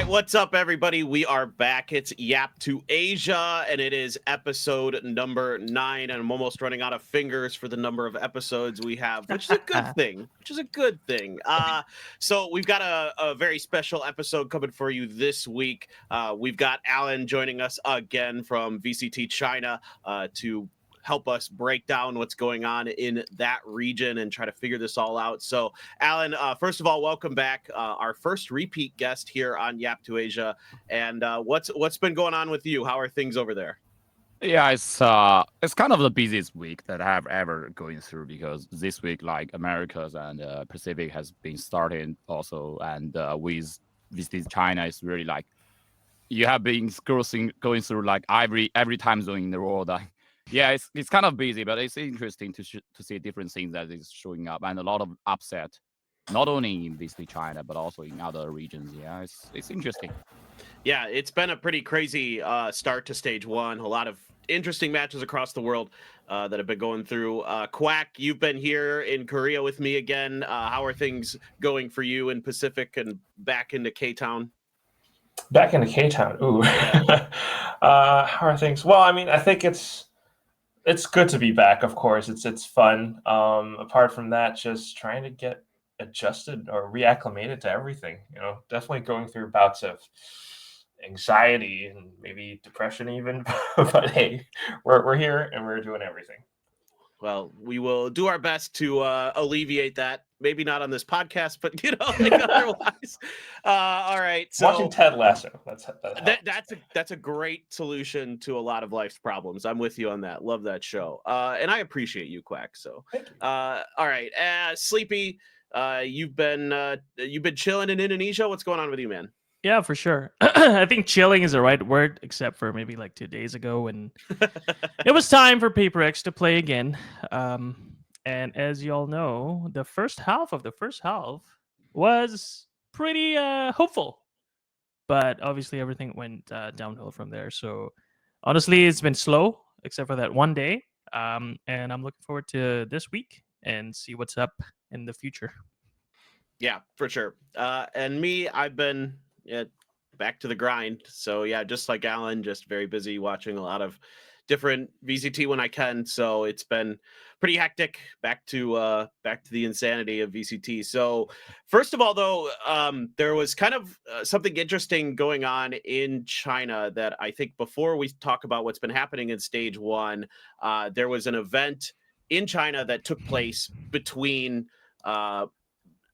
What's up, everybody? We are back. It's YAP2ASIA, and it is episode number 9. And I'm almost running out of fingers for the number of episodes we have, which is a good thing. So we've got a very special episode coming for you this week. We've got Alan joining us again from VCT China to help us break down what's going on in that region and try to figure this all out. So, Alan, first of all, welcome back. Our first repeat guest here on YAP2ASIA. And what's been going on with you? How are things over there? Yeah, it's kind of the busiest week that I have ever going through, because this week, like, Americas and Pacific has been starting also, and with VCT China, it's really like you have been going through like every time zone in the world. Yeah, it's kind of busy, but it's interesting to see different things that is showing up, and a lot of upset, not only in VCT China but also in other regions. Yeah, it's interesting. Yeah, it's been a pretty crazy start to stage 1. A lot of interesting matches across the world that have been going through. Quack, you've been here in Korea with me again. How are things going for you in Pacific and back into K-Town? Back into K-Town. Ooh. How are things? Well, I mean, I think it's good to be back. Of course, it's fun. Apart from that, just trying to get adjusted or reacclimated to everything. Definitely going through bouts of anxiety and maybe depression even. But hey, we're here and we're doing everything. Well, we will do our best to alleviate that. Maybe not on this podcast, but like otherwise. All right. So watching Ted Lasso. That's a great solution to a lot of life's problems. I'm with you on that. Love that show. And I appreciate you, Quack. So, thank you. All right. Sleepy, you've been chilling in Indonesia. What's going on with you, man? Yeah, for sure. I think chilling is the right word, except for maybe like 2 days ago when it was time for Paper X to play again. And as you all know, the first half was pretty hopeful. But obviously everything went downhill from there. So honestly, it's been slow, except for that one day. And I'm looking forward to this week and see what's up in the future. Yeah, for sure. And me, I've been back to the grind. So yeah, just like Alan, just very busy watching a lot of different VCT when I can. So it's been pretty hectic. Back to the insanity of VCT. So first of all, though, there was kind of something interesting going on in China that I think before we talk about what's been happening in stage 1, there was an event in China that took place between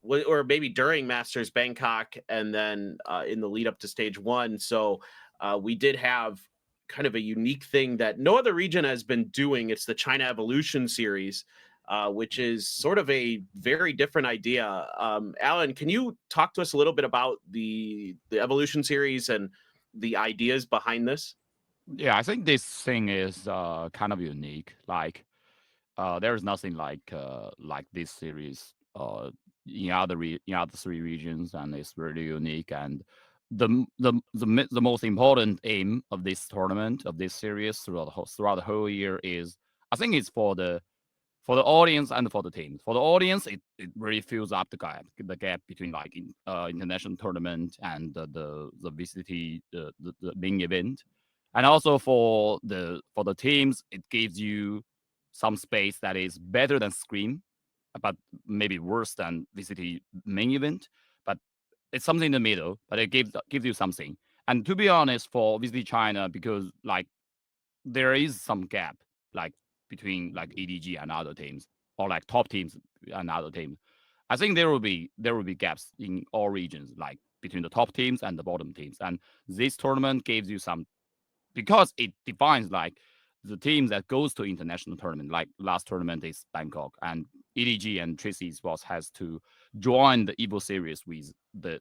or maybe during Masters Bangkok and then in the lead up to stage 1. So we did have kind of a unique thing that no other region has been doing. It's the China Evolution Series, which is sort of a very different idea. Alan, can you talk to us a little bit about the Evolution Series and the ideas behind this? Yeah, I think this thing is kind of unique. Like, there is nothing like this series in other 3 regions, and it's really unique. And the most important aim of this tournament, of this series throughout the whole year is, I think, it's for the audience and for the teams. For the audience, it really fills up the gap between like international tournament and the VCT the main event. And also for the teams, it gives you some space that is better than Scream, but maybe worse than VCT main event. But it's something in the middle, but it gives you something. And to be honest, for VCT China, because like there is some gap like between like EDG and other teams, or like top teams and other teams, I think there will be gaps in all regions, like between the top teams and the bottom teams. And this tournament gives you some, because it defines like the team that goes to international tournament. Like last tournament is Bangkok, and EDG and Trace Esports has to join the Evo series with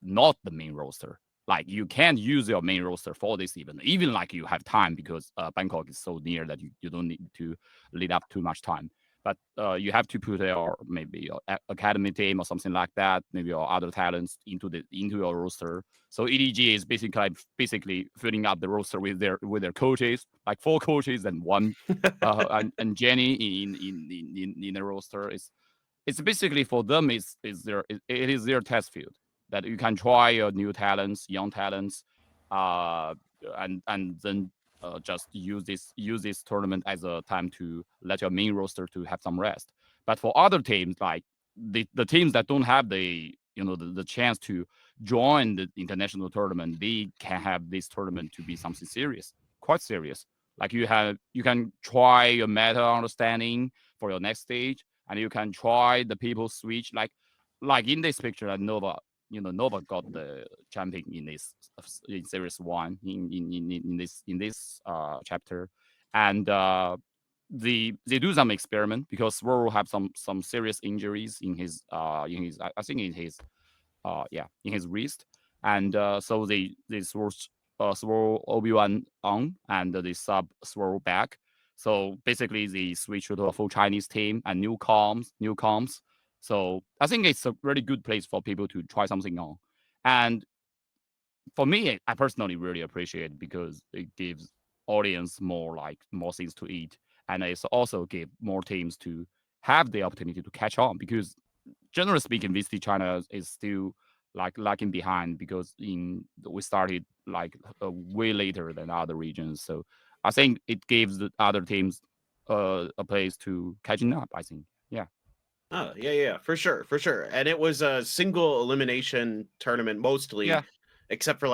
not the main roster. Like you can't use your main roster for this event, even like you have time, because Bangkok is so near that you don't need to lead up too much time. But you have to put maybe your academy team or something like that, maybe your other talents into your roster. So EDG is basically filling up the roster with their coaches, like 4 coaches and one and Jenny in the roster. It's basically for them it is their test field. that you can try your new talents, young talents, and then just use this tournament as a time to let your main roster to have some rest. But for other teams, like the teams that don't have the the chance to join the international tournament, they can have this tournament to be something serious, quite serious. Like you can try your meta understanding for your next stage, and you can try the people switch. Like in this picture, that Nova, Nova got the champion in this in series 1 in this chapter, and they do some experiment because Swirl have some serious injuries in his I think in his in his wrist, and so they Swirl Obi-Wan on, and they sub Swirl back. So basically, they switch to a full Chinese team and new comms. So I think it's a really good place for people to try something on. And for me, I personally really appreciate it because it gives audience more things to eat, and it's also give more teams to have the opportunity to catch on. Because generally speaking, VCT China is still lagging behind because we started way later than other regions. So I think it gives the other teams a place to catching up. I think, yeah. Oh, yeah, for sure. And it was a single elimination tournament mostly, Yeah. except for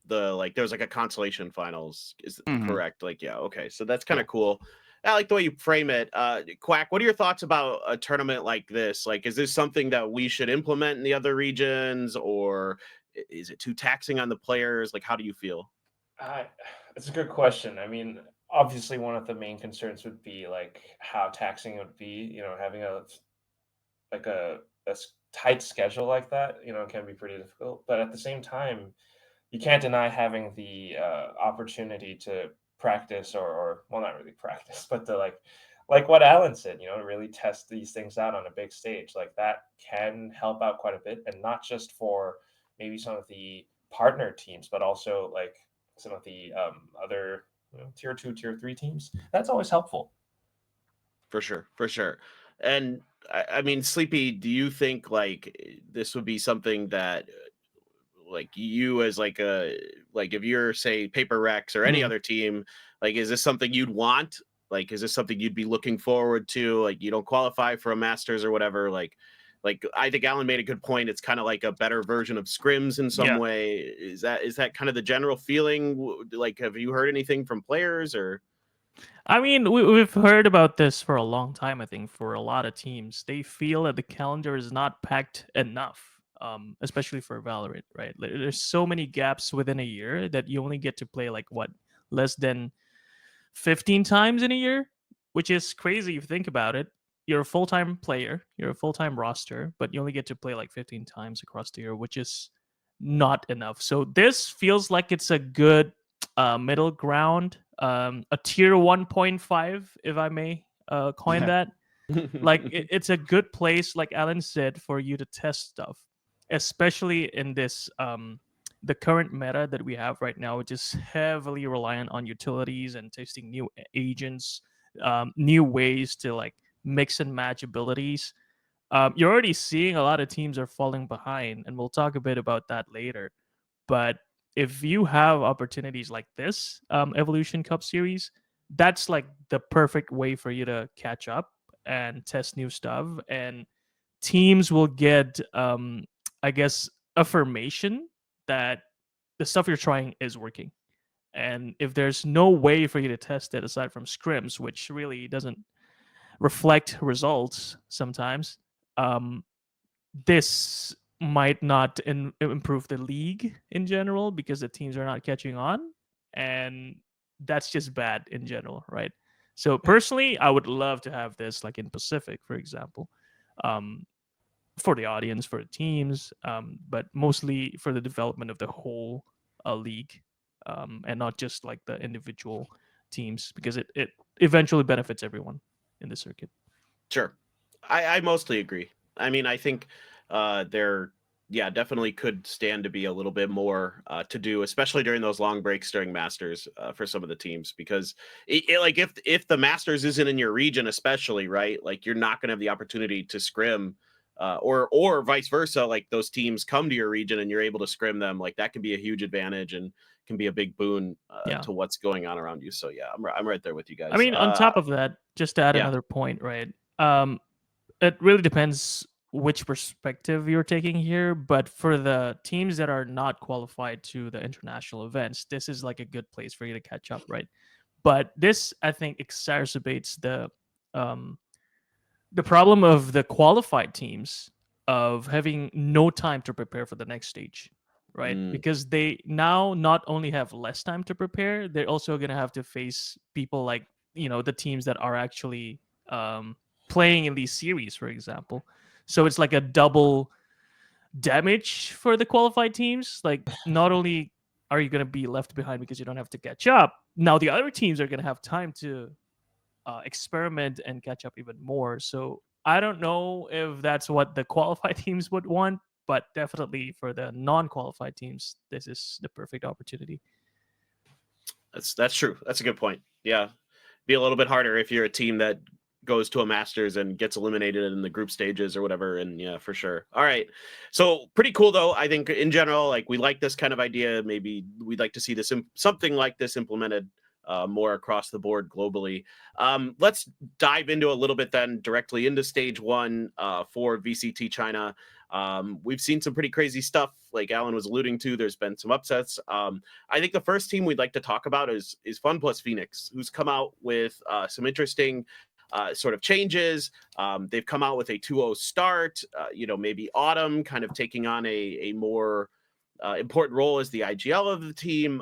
there was a consolation finals. Is correct? Okay. So that's kind of cool. I like the way you frame it. Quack, what are your thoughts about a tournament like this? Like, is this something that we should implement in the other regions, or is it too taxing on the players? Like, how do you feel? It's a good question. I mean, obviously, one of the main concerns would be like how taxing it would be. Having a tight schedule like that, can be pretty difficult. But at the same time, you can't deny having the opportunity to practice or well, not really practice, but to like what Alan said, really test these things out on a big stage. Like that can help out quite a bit, and not just for maybe some of the partner teams, but also like some of the other tier 2, tier 3 teams. That's always helpful. For sure. And I mean, Sleepy, do you think this would be something that you as if you're say Paper Rex or any other team, is this something you'd want? Is this something you'd be looking forward to? You don't qualify for a Masters or whatever. I think Alan made a good point. It's kind of like a better version of scrims in some way. Is that kind of the general feeling? Have you heard anything from players or? I mean, we've heard about this for a long time. I think for a lot of teams, they feel that the calendar is not packed enough, especially for Valorant. Right? There's so many gaps within a year that you only get to play less than 15 times in a year, which is crazy if you think about it. You're a full-time player, you're a full-time roster, but you only get to play 15 times across the year, which is not enough. So this feels like it's a good middle ground, a tier 1.5, if I may coin that. It's a good place, like Alan said, for you to test stuff, especially in this the current meta that we have right now, which is heavily reliant on utilities and testing new agents, new ways to mix and match abilities. You're already seeing a lot of teams are falling behind, and we'll talk a bit about that later. But if you have opportunities like this Evolution Cup series, that's the perfect way for you to catch up and test new stuff, and teams will get I guess affirmation that the stuff you're trying is working. And if there's no way for you to test it aside from scrims, which really doesn't reflect results sometimes, this might not improve the league in general because the teams are not catching on, and that's just bad in general, right? So personally, I would love to have this in Pacific, for example, for the audience, for the teams, but mostly for the development of the whole league, and not just the individual teams, because it eventually benefits everyone in the circuit. Sure. I mostly agree. I mean, I think there definitely could stand to be a little bit more to do, especially during those long breaks during Masters for some of the teams, because if the Masters isn't in your region, especially, right, you're not going to have the opportunity to scrim or vice versa, like those teams come to your region and you're able to scrim them, like that can be a huge advantage and can be a big boon to what's going on around you. So yeah, I'm right there with you guys. I mean, on top of that, just to add another point, right? It really depends which perspective you're taking here, but for the teams that are not qualified to the international events, this is like a good place for you to catch up, right? But this, I think, exacerbates the problem of the qualified teams of having no time to prepare for the next stage, right? Because they now not only have less time to prepare, they're also going to have to face people like, the teams that are actually playing in these series, for example. So it's like a double damage for the qualified teams. Like, not only are you going to be left behind because you don't have to catch up, now the other teams are going to have time to experiment and catch up even more. So I don't know if that's what the qualified teams would want, but definitely for the non-qualified teams, this is the perfect opportunity. That's true. That's a good point. Yeah, be a little bit harder if you're a team that goes to a Masters and gets eliminated in the group stages or whatever. And yeah, for sure. All right. So pretty cool though. I think in general, like we like this kind of idea. Maybe we'd like to see this something like this implemented more across the board globally. Let's dive into a little bit then directly into stage one for VCT China. We've seen some pretty crazy stuff like Alan was alluding to. There's been some upsets. I think the first team we'd like to talk about is Fun Plus Phoenix, who's come out with some interesting sort of changes. They've come out with a 2-0 start, maybe Autumn kind of taking on a more important role as the IGL of the team.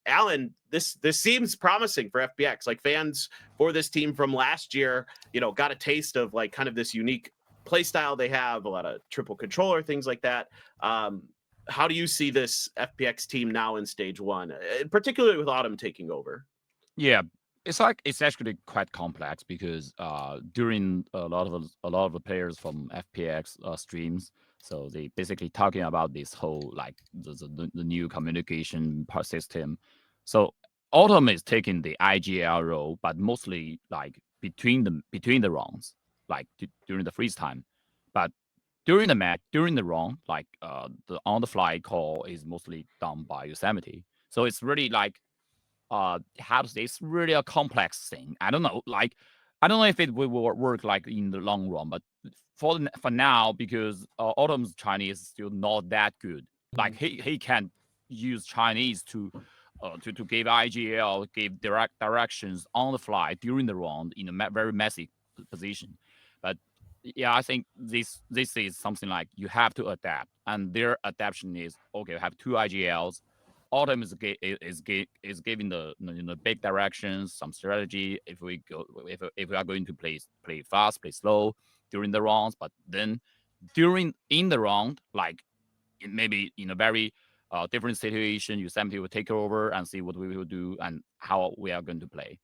Alan, this seems promising for FPX. Like fans for this team from last year, got a taste of like kind of this unique play style they have, a lot of triple controller, things like that. How do you see this FPX team now in stage one, particularly with Autumn taking over? Yeah, it's actually quite complex because during a lot of the players from FPX streams, so they basically talking about this whole like the new communication system. So Autumn is taking the IGL role, but mostly like between the rounds, like during the freeze time. But during the match, during the round, like the on the fly call is mostly done by Yosemite. So it's really like how to say, it's really a complex thing. I don't know, like I don't know if it will work like in the long run, but for now, because Autumn's Chinese is still not that good. Like he can use Chinese to give IGL, give directions on the fly during the round in a very messy position. But yeah, I think this is something like you have to adapt, and their adaptation is okay. We have two IGLs. Autumn is giving the big directions, some strategy. If we are going to play fast, play slow during the rounds, but then in the round, like maybe in a very different situation, Yosemite will take over and see what we will do and how we are going to play.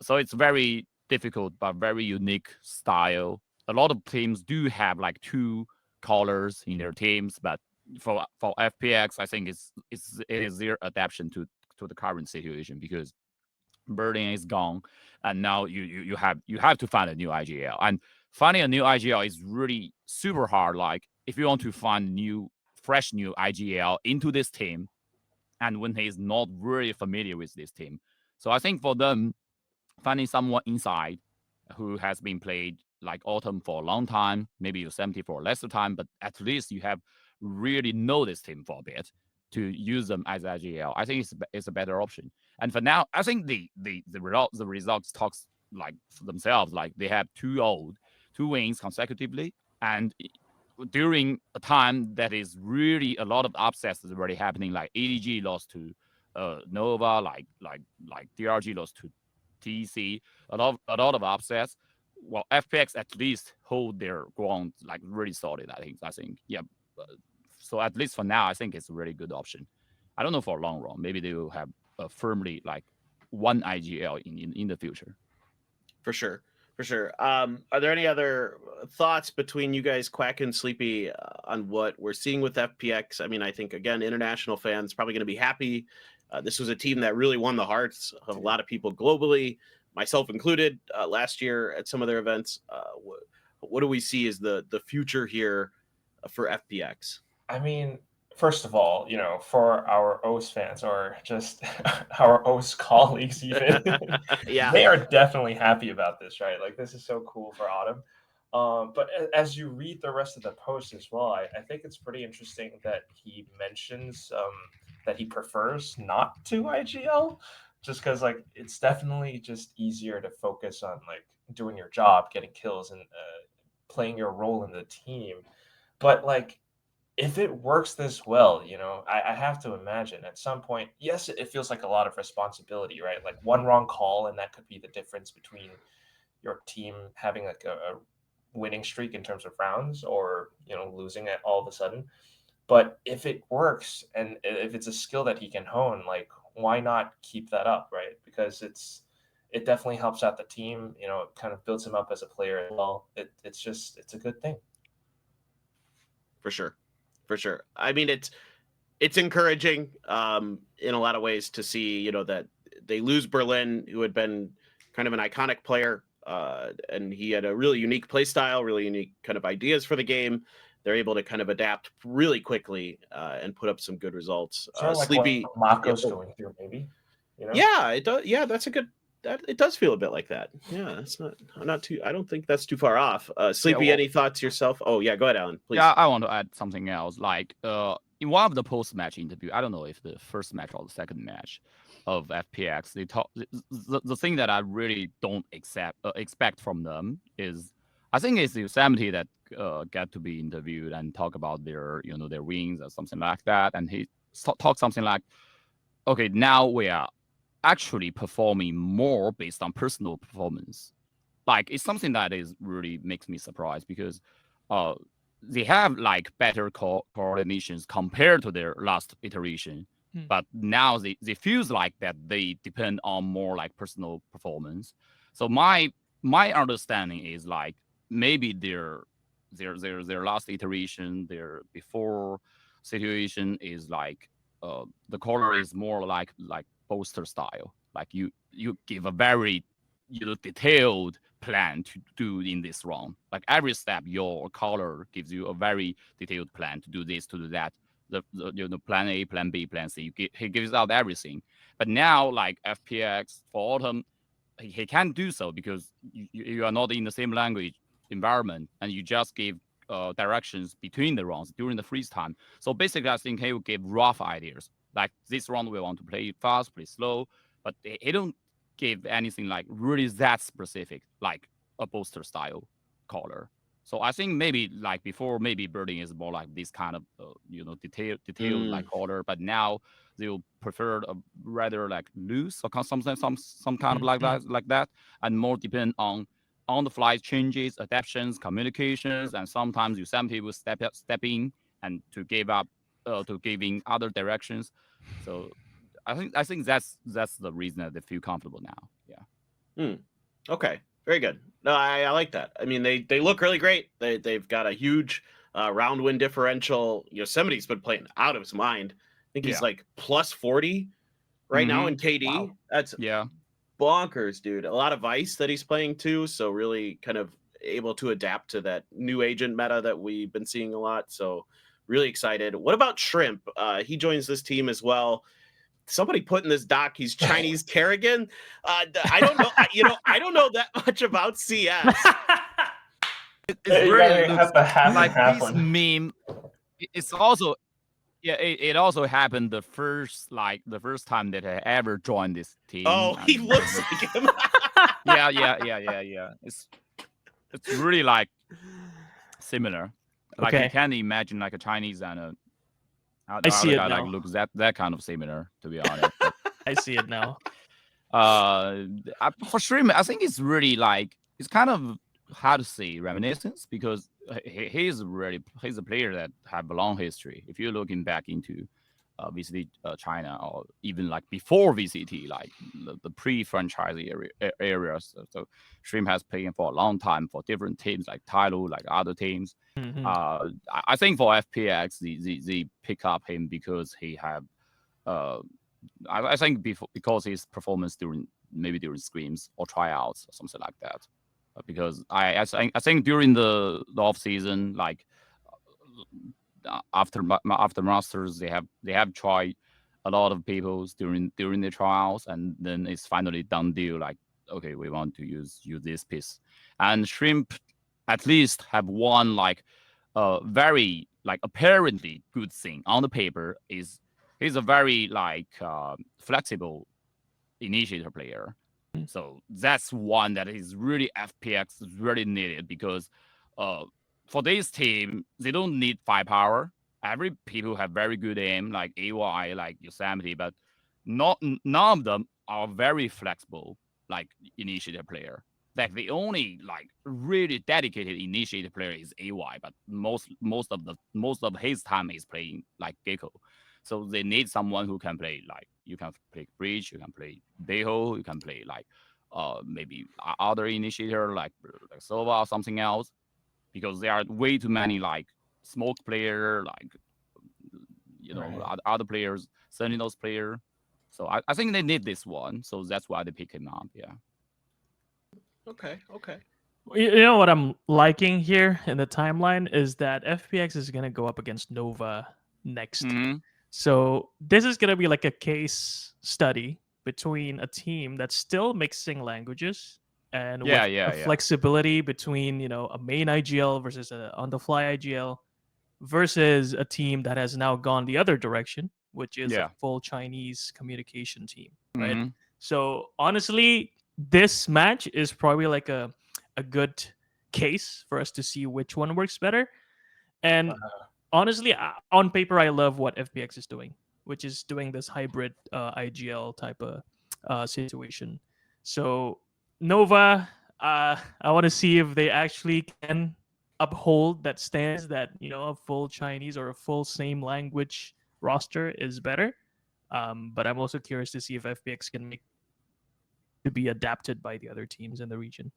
So it's very difficult but very unique style. A lot of teams do have like two callers in their teams, but for FPX, I think it is their adaptation to the current situation because Berlin is gone, and now you have to find a new IGL, and finding a new IGL is really super hard. Like if you want to find fresh new IGL into this team, and when he is not really familiar with this team, so I think for them, finding someone inside who has been played like Autumn for a long time, maybe Yosemite for lesser time, but at least you have really noticed him for a bit to use them as IGL. I think it's a better option. And for now, I think the results talks like for themselves. Like they have two wins consecutively, and during a time that is really a lot of upsets is already happening. Like ADG lost to Nova, like DRG lost to TC, a lot of upsets. Well, FPX at least hold their ground like really solid. I think yeah. So at least for now, I think it's a really good option. I don't know for a long run. Maybe they will have firmly like one IGL in the future. For sure. For sure. Are there any other thoughts between you guys, Quack and Sleepy, on what we're seeing with FPX? I mean, I think, again, international fans probably going to be happy. This was a team that really won the hearts of a lot of people globally, myself included, last year at some of their events. what do we see as the future here for FPX? I mean, first of all, you know, for our OS fans or just our OS colleagues, even, Yeah. they are definitely happy about this, right? Like, this is so cool for Autumn. But as you read the rest of the post as well, I think it's pretty interesting that he mentions that he prefers not to IGL, just because like it's definitely just easier to focus on like doing your job, getting kills, and playing your role in the team. But like if it works this well, you know, I have to imagine at some point, yes, it feels like a lot of responsibility, right? Like one wrong call, and that could be the difference between your team having like a winning streak in terms of rounds or, you know, losing it all of a sudden. But if it works and if it's a skill that he can hone, like why not keep that up, right? Because it definitely helps out the team, you know, it kind of builds him up as a player as well. It's a good thing. For sure. I mean, it's encouraging in a lot of ways to see, you know, that they lose Berlin, who had been kind of an iconic player, and he had a really unique play style, really unique kind of ideas for the game. They're able to kind of adapt really quickly and put up some good results. Sort of like Sleepy, what Mako's going through, maybe. You know? yeah, it does. Yeah, that's a good. That it does feel a bit like that. Yeah, that's not too. I don't think that's too far off. Sleepy, well- any thoughts yourself? Oh yeah, go ahead, Alan. Please. Yeah, I want to add something else. Like in one of the post-match interview, I don't know if the first match or the second match of FPX, they talk. The thing that I really don't expect from them is, I think it's Yosemite that get to be interviewed and talk about their their wins or something like that, and he talk something like, okay, now we are actually performing more based on personal performance. Like it's something that is really makes me surprised because they have like better coordinations compared to their last iteration. But now they feels like that they depend on more like personal performance. So my understanding is like maybe their last iteration, their before situation is like the color is more like poster style. Like you give a very detailed plan to do in this round. Like every step, your color gives you a very detailed plan to do this, to do that. The plan A, plan B, plan C. He gives out everything. But now, like FPX for Autumn, he can't do so because you are not in the same language environment, and you just give directions between the rounds during the freeze time. So basically, I think he will give rough ideas. Like this round, we want to play fast, play slow, but he don't give anything like really that specific, like a poster style color. So I think maybe like before, maybe birding is more like this kind of detailed like color, but now they'll prefer a rather like loose or some kind of like that, and more depend on the fly changes, adaptations, communications, and sometimes Yosemite will step in and to give up to giving other directions. So I think that's the reason that they feel comfortable now. Yeah. Okay. Very good. No, I like that. I mean, they look really great. They've got a huge round win differential. Yosemite's been playing out of his mind. I think he's like plus 40 right now in KD. Wow. That's bonkers, dude. A lot of ice that he's playing too. So really kind of able to adapt to that new agent meta that we've been seeing a lot. So really excited. What about Shrimp? He joins this team as well. Somebody put in this doc he's Chinese karrigan. I don't know. I don't know that much about CS. It really looks like this meme. It's also it also happened the first time that I ever joined this team. Oh, he looks like him. Yeah. It's really like similar. Like you can't imagine like a Chinese and a I see it now. like looks that kind of similar, to be honest. I see it now. For Shrim, I think it's really like it's kind of hard to say reminiscence because he's a player that have a long history. If you're looking back into VCT China or even like before VCT, like the pre-franchise areas. So Shrimp has played for a long time for different teams like Tyloo, like other teams. I think for FPX, they pick up him because he have, I think because his performance during screams or tryouts or something like that. because I think during the off season, like after Masters, they have tried a lot of people during the trials, and then it's finally done deal. Like, okay, we want to use this piece, and Shrimp at least have one like very like apparently good thing on the paper is he's a very like flexible initiator player. So that's one that is really FPX is really needed because for this team, they don't need firepower. Every people have very good aim, like AY, like Yosemite, but none of them are very flexible, like initiator player. Like the only like really dedicated initiator player is AY, but most of his time is playing like Gecko. So they need someone who can play like you can play bridge, you can play Beho, you can play like maybe other initiator like Sova or something else, because there are way too many like smoke player, like other players, Sentinels player. So I think they need this one, so that's why they pick him up. Yeah. Okay. You know what I'm liking here in the timeline is that FPX is gonna go up against Nova next. So this is gonna be like a case study between a team that's still mixing languages and with a flexibility between a main IGL versus a on the fly IGL versus a team that has now gone the other direction, which is a full Chinese communication team, right? So honestly, this match is probably like a good case for us to see which one works better. And honestly, on paper, I love what FPX is doing, which is doing this hybrid IGL type of situation. So Nova, I want to see if they actually can uphold that stance that a full Chinese or a full same language roster is better. But I'm also curious to see if FPX can make to be adapted by the other teams in the region.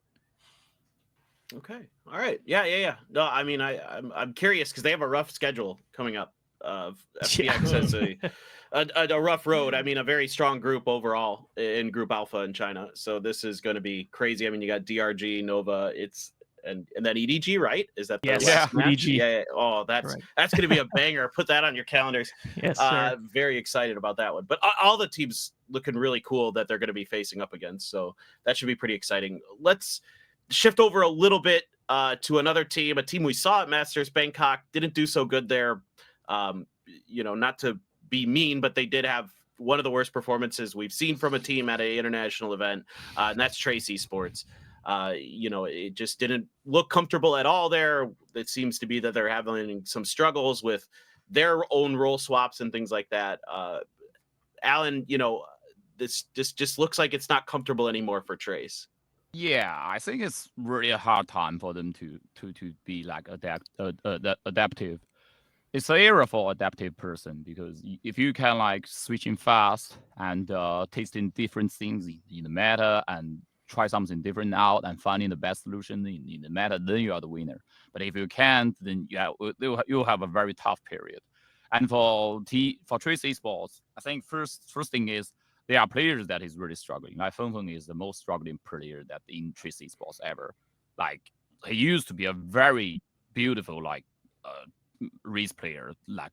Okay. All right. Yeah. No, I mean, I'm curious because they have a rough schedule coming up. FPX has a rough road. I mean, a very strong group overall in Group Alpha in China. So this is going to be crazy. I mean, you got DRG, Nova, and then EDG, right? Is that the last match? EDG. Yeah. Oh, that's going to be a banger. Put that on your calendars. Yes, sir. Very excited about that one. But all the teams looking really cool that they're going to be facing up against. So that should be pretty exciting. Let's shift over a little bit to another team, a team we saw at Masters. Bangkok didn't do so good there. Not to be mean, but they did have one of the worst performances we've seen from a team at an international event, and that's Trace Esports. It just didn't look comfortable at all there. It seems to be that they're having some struggles with their own role swaps and things like that. Alan, this just looks like it's not comfortable anymore for Trace. Yeah, I think it's really a hard time for them to be like adaptive. It's an era for adaptive person, because if you can like switching fast and tasting different things in the meta and try something different out and finding the best solution in the meta, then you are the winner. But if you can't, then you'll have a very tough period. And for Trace Esports, I think first thing is there are players that is really struggling. Like Feng is the most struggling player that in Trace Esports ever. Like he used to be a very beautiful like race player, like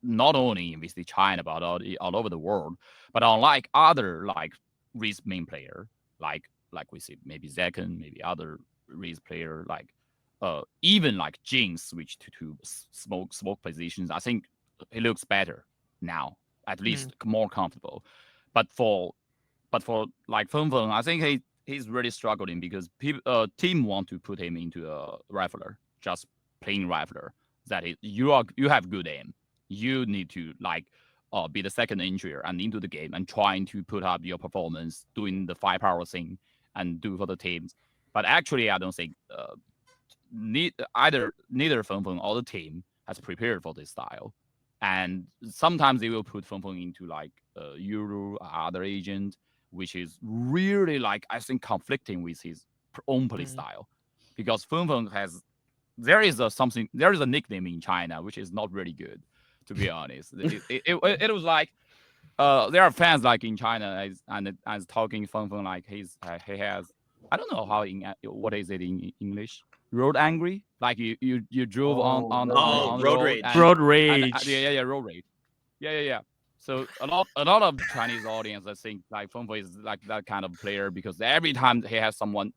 not only in VCT China but all over the world. But unlike other like race main player, like we see maybe Zekken, maybe other race player, like even like Jing switched to smoke positions. I think he looks better now, at least more comfortable. But for like Feng, I think he's really struggling because team want to put him into a rifler, just plain rifler. That is, you have good aim. You need to like be the second entry and into the game and trying to put up your performance, doing the firepower thing and do for the teams. But actually, I don't think neither Feng or the team has prepared for this style. And sometimes they will put Feng into like Euro or other agent, which is really like I think conflicting with his own play style, because Feng there is a nickname in China which is not really good, to be honest. It was like there are fans like in China as talking Feng like he has I don't know how what is it in English? Road angry, like you drove on the road road rage. and Road and rage. yeah, road rage. Yeah. So a lot of Chinese audience, I think, like Fengfei is like that kind of player because every time he has someone,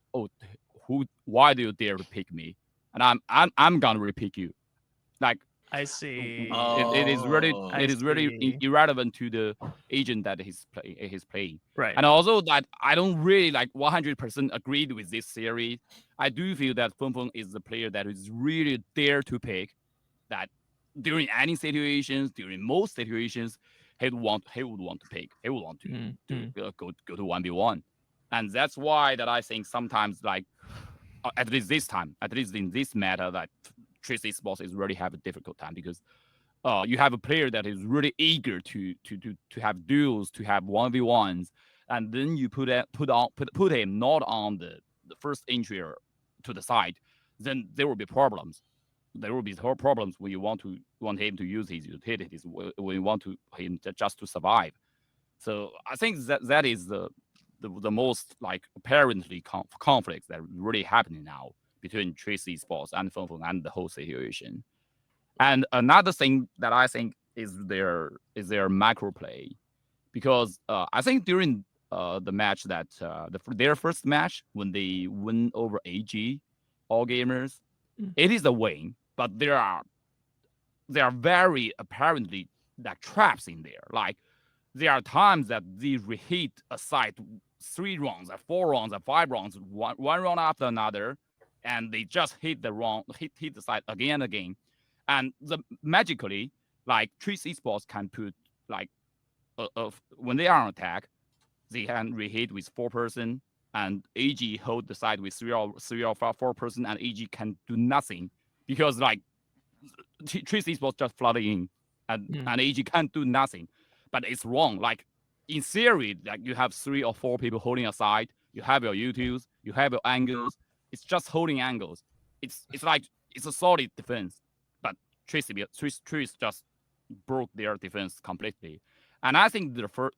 why do you dare to pick me? And I'm gonna repick you. Like I see. it is really Oh. it is really see. irrelevant to the agent that he's playing. Right. And also that I don't really like 100% agreed with this theory. I do feel that Feng is the player that is really dare to pick, that during any situations, during most situations, he would want to pick. He would want to go to 1v1. And that's why that I think sometimes, like at least this time, at least in this matter, that Trace Esports is really have a difficult time because you have a player that is really eager to have duels, to have 1v1s, and then you put him not on the first entry to the side, then there will be problems. There will be problems when you want him to use his utilities, when you want him just to survive. So I think that is the most like apparently conflicts that really happening now between Trace Esports and Feng and the whole situation. And another thing that I think is their macro play, because I think during the match that their first match when they win over AG, All Gamers, it is a win, but there are very apparently like traps in there. Like there are times that they reheat a site 3 rounds, 4 rounds, 5 rounds, one round after another, and they just hit the site again and again. And magically, like Trace Esports can put like when they are on attack, they can reheat with 4 person, and AG hold the side with 3 or 4 person, and AG can do nothing because like Trace Esports just flooding in, and AG can't do nothing. But it's wrong. Like in theory, like you have 3 or 4 people holding a side, you have your utils, you have your angles. It's just holding angles. It's like it's a solid defense, but Trace just broke their defense completely. And I think the first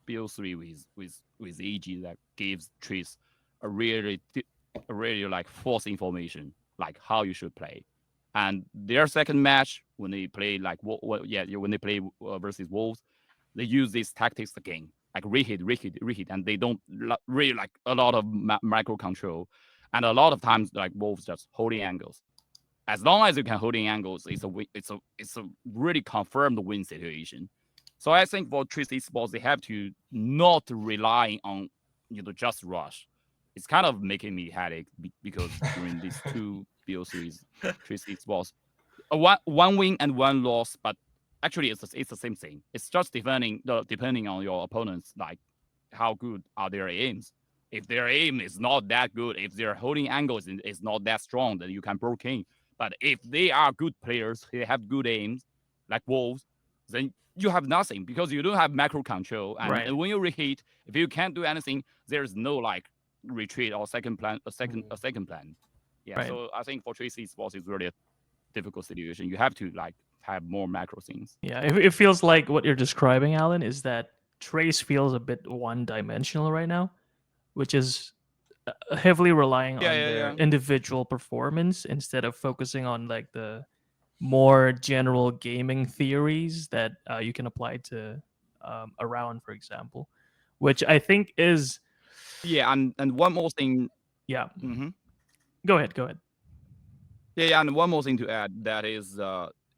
BO3 with AG that gives Trace a really like false information, like how you should play. And their second match, when they play like when they play versus Wolves, they use these tactics again, like reheat, and they don't really like a lot of micro control, and a lot of times like Wolves just holding angles. As long as you can holding angles, it's a really confirmed win situation. So I think for Trace Esports, they have to not rely on just rush. It's kind of making me headache because during these 2 BO3s, Trace Esports, one win and 1 loss, but actually it's the same thing. It's just depending on your opponents, like how good are their aims. If their aim is not that good, if their holding angles is not that strong, then you can broke in. But if they are good players, they have good aims, like Wolves, then you have nothing because you don't have macro control. And when you reheat, if you can't do anything, there's no like retreat or second plan. Yeah. Right. So I think for Trace Esports, it's really a difficult situation. You have to like have more macro things. Yeah, it feels like what you're describing, Alan, is that Trace feels a bit one-dimensional right now, which is heavily relying on their individual performance instead of focusing on like the more general gaming theories that you can apply to a round, for example, which I think is and one more thing. Yeah. Mm-hmm. Go ahead. Yeah, and one more thing to add, that is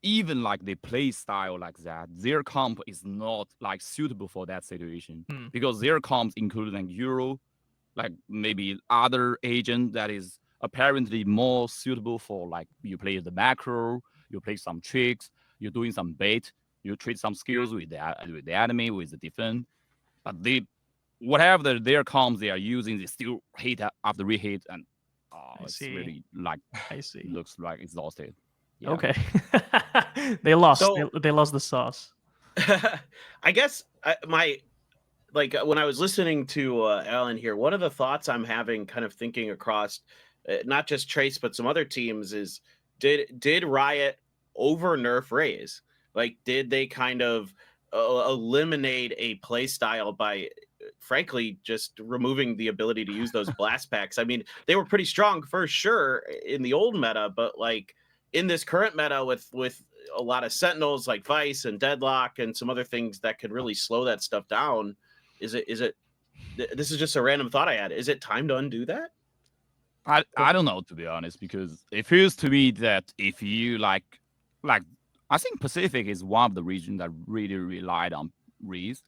even like they play style like that, their comp is not like suitable for that situation because their comps include like Euro, like maybe other agent that is apparently more suitable for like you play the macro, you play some tricks, you're doing some bait, you trade some skills with the enemy, with the defense, but whatever their comps they are using, they still hit after reheat, and it's really like looks like exhausted. Yeah. Okay. They lost. So- they lost the sauce. I guess when I was listening to Alan here, one of the thoughts I'm having, kind of thinking across not just Trace but some other teams, is did Riot over nerf Raze? Like, did they kind of eliminate a play style by frankly, just removing the ability to use those blast packs. I mean, they were pretty strong for sure in the old meta, but like in this current meta with a lot of sentinels like Vice and Deadlock and some other things that could really slow that stuff down, is it this is just a random thought I had. Is it time to undo that? I don't know, to be honest, because it feels to me that if you like I think Pacific is one of the regions that really relied on Reese.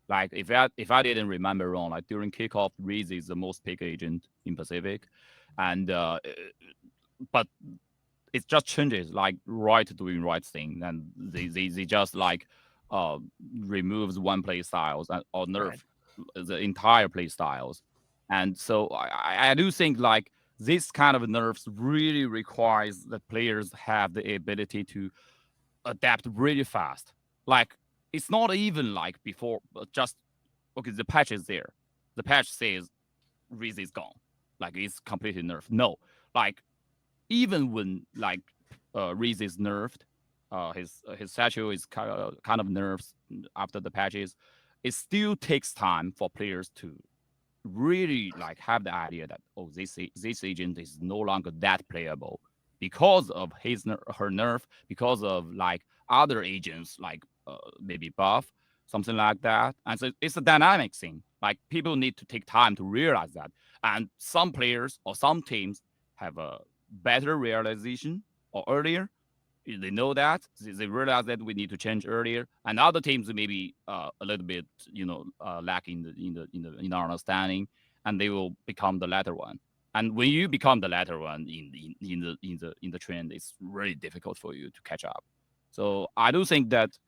Like if I didn't remember wrong, like during kickoff, Reese is the most pick agent in Pacific, and but it just changes like right doing right thing, and they just like removes one play styles or nerf the entire play styles, and so I do think like this kind of nerfs really requires that players have the ability to adapt really fast. Like it's not even like before, just okay, the patch is there. The patch says Reese is gone. Like it's completely nerfed. No, like even when like Reese is nerfed, his statue is kind of nerfed after the patches. It still takes time for players to really like have the idea that this agent is no longer that playable because of her nerf, because of like other agents like maybe buff, something like that. And so it's a dynamic thing. Like people need to take time to realize that. And some players or some teams have a better realization or earlier. They know that they realize that we need to change earlier, and other teams maybe a little bit, lacking in our understanding, and they will become the latter one. And when you become the latter one in the trend, it's really difficult for you to catch up. So I do think that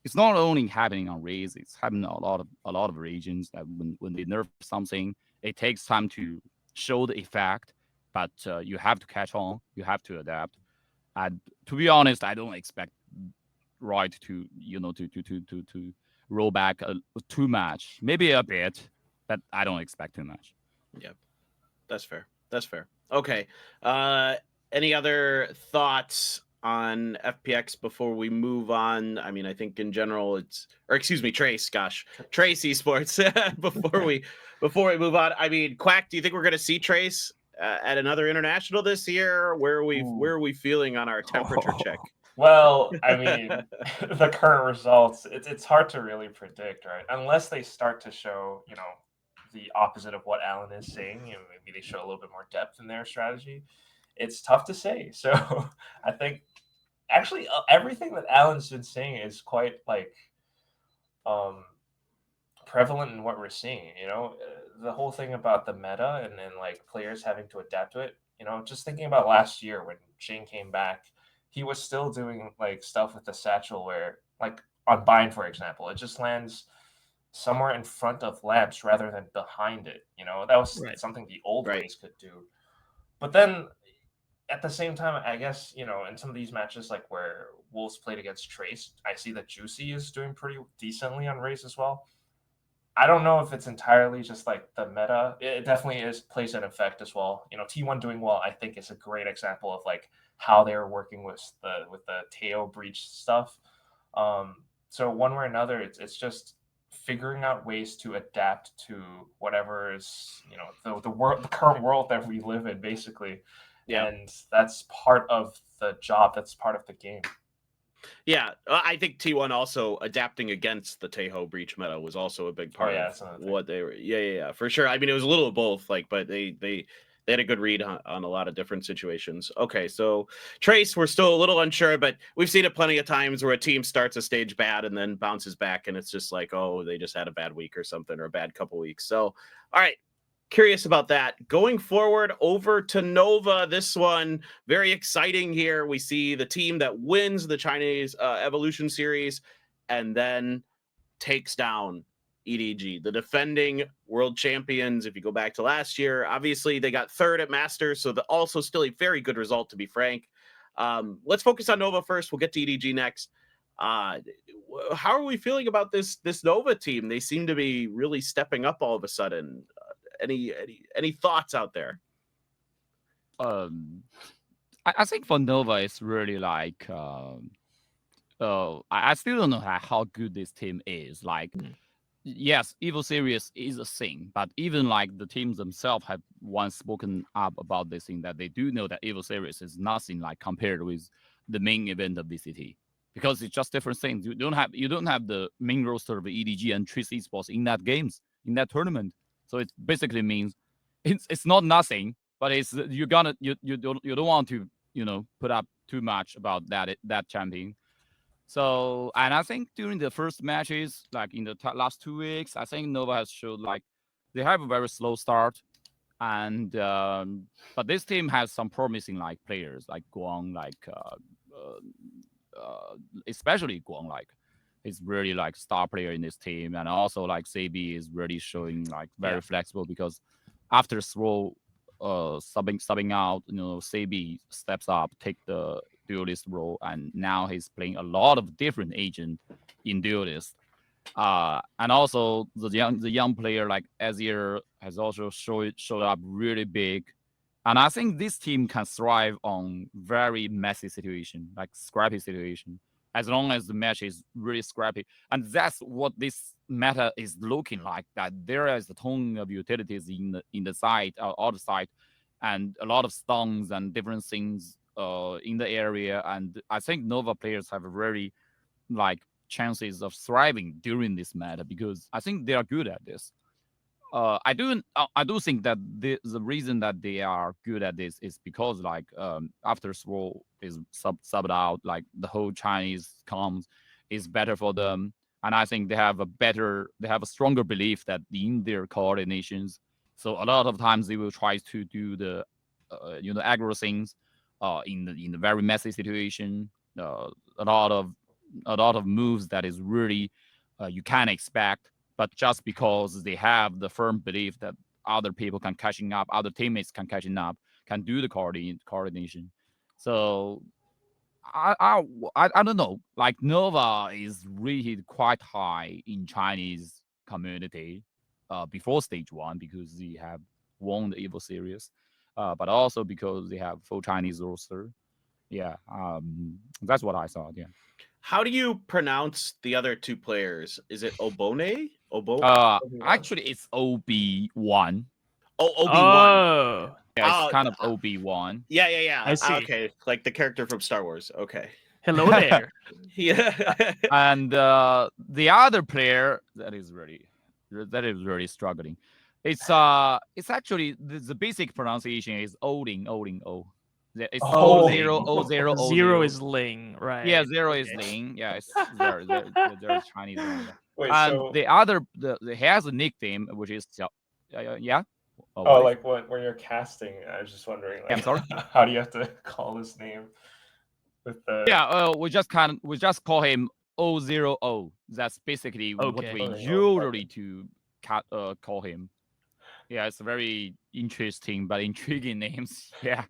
it's not only happening on Raze, it's happening a lot of regions that when they nerf something, it takes time to show the effect, but you have to catch on, you have to adapt. And to be honest, I don't expect Riot to to roll back too much. Maybe a bit, but I don't expect too much. Yep, that's fair. That's fair. Okay. Any other thoughts on FPX before we move on? I mean, I think in general excuse me, Trace. Gosh, Trace Esports. before we move on, I mean, Quack, do you think we're going to see Trace at another international this year? Where are we feeling on our temperature check? Well, I mean, the current results, it's hard to really predict, right? Unless they start to show, the opposite of what Alan is saying, maybe they show a little bit more depth in their strategy. It's tough to say. So I think actually everything that Alan's been saying is quite like prevalent in what we're seeing. The whole thing about the meta and then like players having to adapt to it. Just thinking about last year when Shane came back, he was still doing like stuff with the satchel where like on Bind, for example, it just lands somewhere in front of Labs rather than behind it. That was something the old ways could do. But then at the same time, I guess, in some of these matches, like where Wolves played against Trace, I see that Juicy is doing pretty decently on Raze as well. I don't know if it's entirely just like the meta. It definitely plays an effect as well. T1 doing well, I think, is a great example of like how they're working with the Teo breach stuff. So one way or another, it's just figuring out ways to adapt to whatever is the current world that we live in, basically. Yeah. And that's part of the job. That's part of the game. Yeah, I think T1 also adapting against the Tejo breach meta was also a big part of what they were. Yeah, for sure. I mean, it was a little of both, like, but they had a good read on a lot of different situations. Okay, so Trace, we're still a little unsure, but we've seen it plenty of times where a team starts a stage bad and then bounces back, and it's just like, oh, they just had a bad week or something, or a bad couple weeks. So, all right. Curious about that. Going forward over to Nova, this one very exciting here. We see the team that wins the Chinese Evolution Series and then takes down EDG, the defending world champions. If you go back to last year, obviously they got third at Masters, so also still a very good result, to be frank. Let's focus on Nova first. We'll get to EDG next. How are we feeling about this Nova team? They seem to be really stepping up all of a sudden. Any thoughts out there? I think for Nova, it's really like I still don't know how good this team is. Like yes, Evo Series is a thing, but even like the teams themselves have once spoken up about this thing, that they do know that Evo Series is nothing like compared with the main event of VCT, because it's just different things. You don't have the main roster of EDG and Trace Esports in that tournament. So it basically means it's not nothing, but it's you don't want to put up too much about that champion. So, and I think during the first matches, like in the last 2 weeks, I think Nova has showed like they have a very slow start, and but this team has some promising like players like Guang, like especially Guang, like he's really like star player in this team, and also like Sabi is really showing like very flexible, because after Throw subbing out, Sabi steps up, take the duelist role, and now he's playing a lot of different agent in duelist. And also the young player like Azir has also showed up really big. And I think this team can thrive on very messy situation, like scrappy situation, as long as the match is really scrappy. And that's what this meta is looking like, that there is a ton of utilities in the side, or the side, and a lot of stuns and different things in the area. And I think Nova players have a very like chances of thriving during this meta, because I think they are good at this. I do think that the reason that they are good at this is because like after Swole is subbed out, like the whole Chinese comms is better for them, and I think they have a stronger belief that in their coordinations. So a lot of times they will try to do the aggro things in the very messy situation. A lot of moves that is really you can't expect, but just because they have the firm belief that other people can catching up, other teammates can catching up, can do the coordination. So I don't know. Like Nova is rated quite high in Chinese community before stage 1, because they have won the Evo series, but also because they have full Chinese roster. Yeah, that's what I thought. Yeah. How do you pronounce the other two players? Is it Obone? Actually, it's OB1. Oh, Obi-Wan. Oh, Yeah, it's kind of OB1. Yeah. I see. Okay, like the character from Star Wars. Okay. hello there. Yeah. And the other player that is really struggling. It's actually the basic pronunciation is Odin. It's Oh. O0. Zero is Ling, right? Yeah, zero is Okay. Ling. Yeah, it's there's Chinese one. Yeah. Wait, And so the other he has a nickname which is yeah. oh, What? like when you're casting, I was just wondering, like, I'm sorry? how do you have to call his name with the? Yeah, we just call him O0O. That's basically what Okay. we Okay. usually to call him. Yeah, it's a very interesting but intriguing names. Yeah,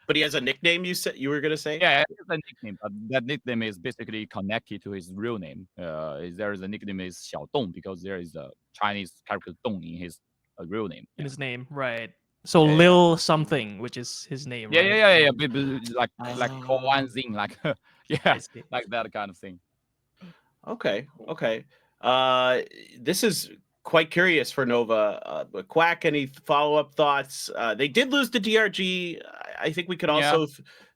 But he has a nickname. You said you were gonna say. yeah, it's a nickname, but that nickname is basically connected to his real name. There is a nickname is Xiao Dong, because there is a Chinese character Dong in his real name. In his name, right? So Yeah, yeah. Lil something, which is his name, Yeah, right? yeah. Like Koan like I yeah, see. like that kind of thing. Okay. This is quite curious for Nova. But Quack, any follow-up thoughts? They did lose to DRG. I think we could also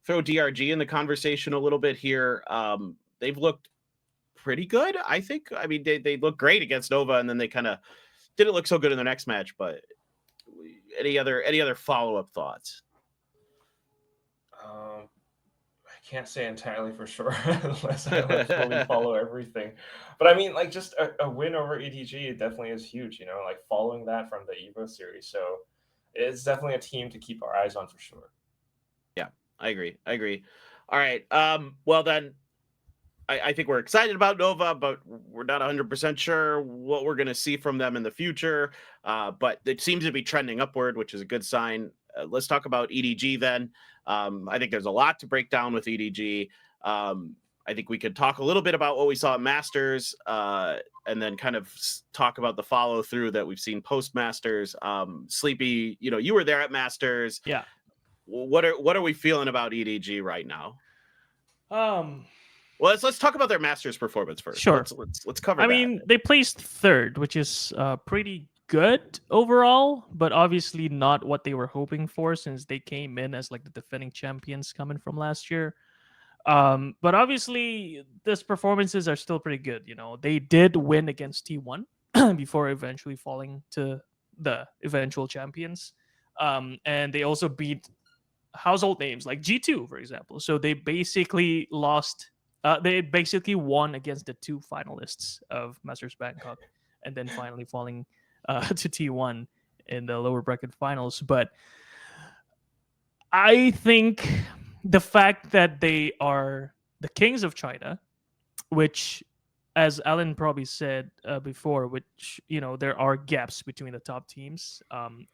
throw DRG in the conversation a little bit here. They've looked pretty good, I think. I mean, they look great against Nova, and then they kind of didn't look so good in the next match. But any other follow-up thoughts? I can't say entirely for sure unless I fully follow everything. But I mean, like, just a win over EDG definitely is huge, like following that from the Evo series. So it's definitely a team to keep our eyes on for sure. Yeah, I agree. All right. Well then, I think we're excited about Nova, but we're not 100% sure what we're going to see from them in the future. But it seems to be trending upward, which is a good sign. Let's talk about EDG then. I think there's a lot to break down with EDG. I think we could talk a little bit about what we saw at Masters, and then kind of talk about the follow through that we've seen post Masters. Sleepy, you were there at Masters. Yeah. What are we feeling about EDG right now? Well, let's talk about their Masters performance first. Sure. Let's cover I that. mean, they placed third, which is pretty good overall, but obviously not what they were hoping for since they came in as like the defending champions coming from last year. But obviously, these performances are still pretty good. You know, they did win against T1 before eventually falling to the eventual champions. And they also beat household names like G2, for example. So they basically lost. They basically won against the 2 finalists of Masters Bangkok, and then finally falling to T1 in the lower bracket finals. But I think the fact that they are the kings of China, which, as Alan probably said before, which, you know, there are gaps between the top teams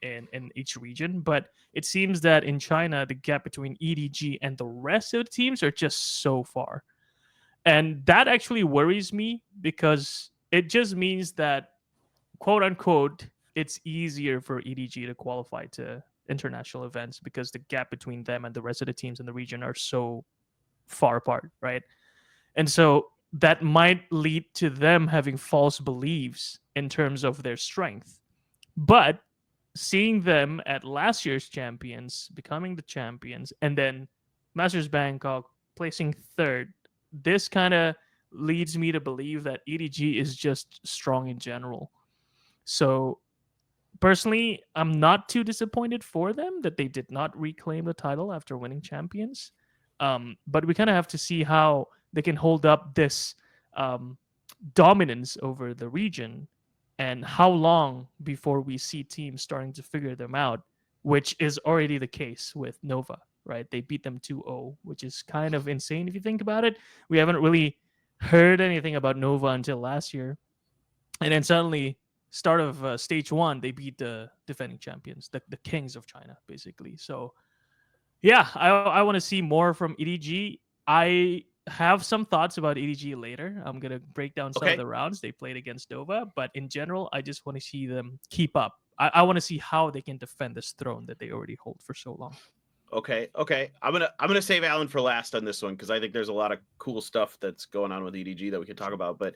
in each region, but it seems that in China the gap between EDG and the rest of the teams are just so far, and that actually worries me because it just means that, quote unquote, it's easier for EDG to qualify to international events because the gap between them and the rest of the teams in the region are so far apart, right? And so that might lead to them having false beliefs in terms of their strength. But seeing them at last year's champions, becoming the champions, and then Masters Bangkok placing third, this kind of leads me to believe that EDG is just strong in general. So personally, I'm not too disappointed for them that they did not reclaim the title after winning champions. But we kind of have to see how they can hold up this dominance over the region and how long before we see teams starting to figure them out, which is already the case with Nova, right? They beat them 2-0, which is kind of insane if you think about it. We haven't really heard anything about Nova until last year. And then suddenly, start of stage 1, they beat the defending champions, the kings of China, basically. So yeah, I want to see more from EDG. I have some thoughts about EDG later. I'm going to break down some of the rounds they played against Nova, but in general, I just want to see them keep up. I want to see how they can defend this throne that they already hold for so long. Okay. I'm gonna save Alan for last on this one because I think there's a lot of cool stuff that's going on with EDG that we could talk about. But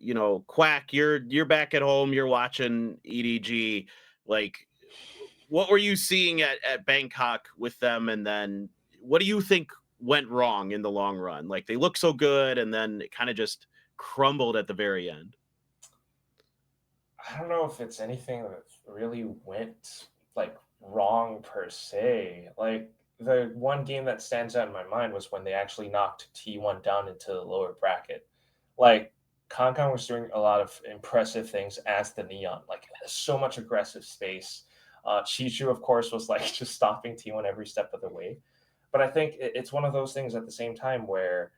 you know, Quack, you're back at home, you're watching EDG. Like, what were you seeing at Bangkok with them, and then what do you think went wrong in the long run? Like, they look so good, and then it kind of just crumbled at the very end. I don't know if it's anything that really went like wrong per se. Like, the one game that stands out in my mind was when they actually knocked T1 down into the lower bracket. Like, KangKang was doing a lot of impressive things as the Neon, like so much aggressive space. Chichu, of course, was like just stopping T1 every step of the way. But I think it's one of those things at the same time where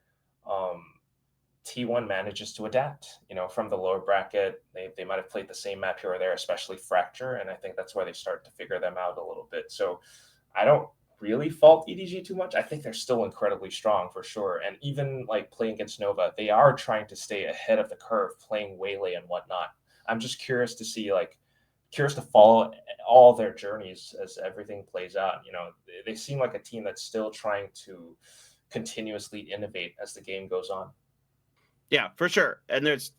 T1 manages to adapt, you know, from the lower bracket. They might have played the same map here or there, especially Fracture, and I think that's where they start to figure them out a little bit. So I don't really fault EDG too much. I think they're still incredibly strong for sure. And even like playing against Nova, they are trying to stay ahead of the curve, playing Waylay and whatnot. I'm just curious to follow all their journeys as everything plays out. You know, they seem like a team that's still trying to continuously innovate as the game goes on. Yeah, for sure. And there's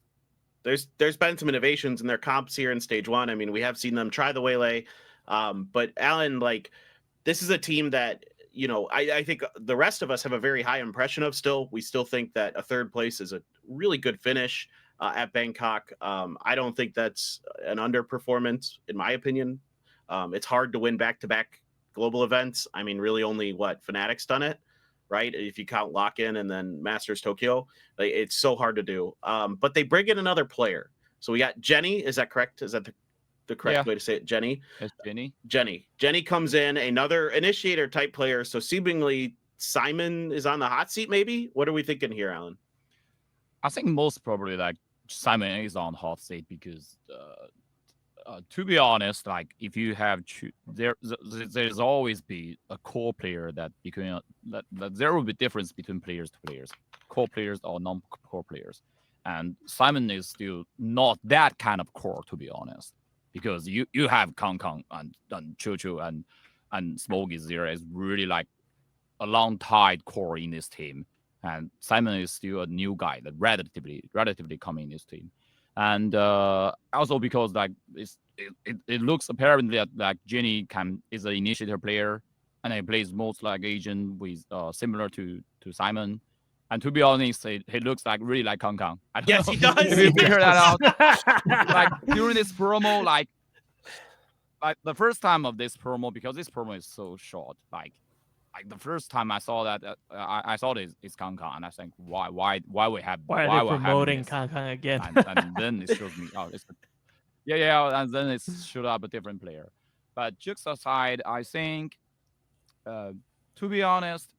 been some innovations in their comps here in stage 1. I mean, we have seen them try the Waylay. But Alan, like, this is a team that, you know, I think the rest of us have a very high impression of still. We still think that a third place is a really good finish at Bangkok. I don't think that's an underperformance, in my opinion. It's hard to win back-to-back global events. I mean, really only Fnatic's done it, right? If you count Lock-In and then Masters Tokyo, it's so hard to do. But they bring in another player. So we got Jenny. Is that correct? Is that the correct way to say it? Jenny? It's Jenny. Jenny comes in, another initiator type player. So seemingly Simon is on the hot seat, maybe? What are we thinking here, Alan? I think most probably like Simon is on hot seat because to be honest, like if you have there's always be a core player that there will be difference between players to players, core players or non-core players, and Simon is still not that kind of core, to be honest, because you have KangKang and Chuchu and Smokey there is really like a long tied core in this team, and Simon is still a new guy that relatively coming in this team, and also because like it looks apparently like Jenny is an initiator player, and he plays most like agent with similar to Simon. And to be honest, he looks like really like KangKang. I don't Yes, know he does. if you figure that out. out. Like during this promo, like the first time of this promo, because this promo is so short. Like the first time I saw that, I saw this is KangKang, and I think why we have Why are why they we're having promoting this? KangKang again? And then it shows me it's and then it showed up a different player. But jokes aside, I think to be honest,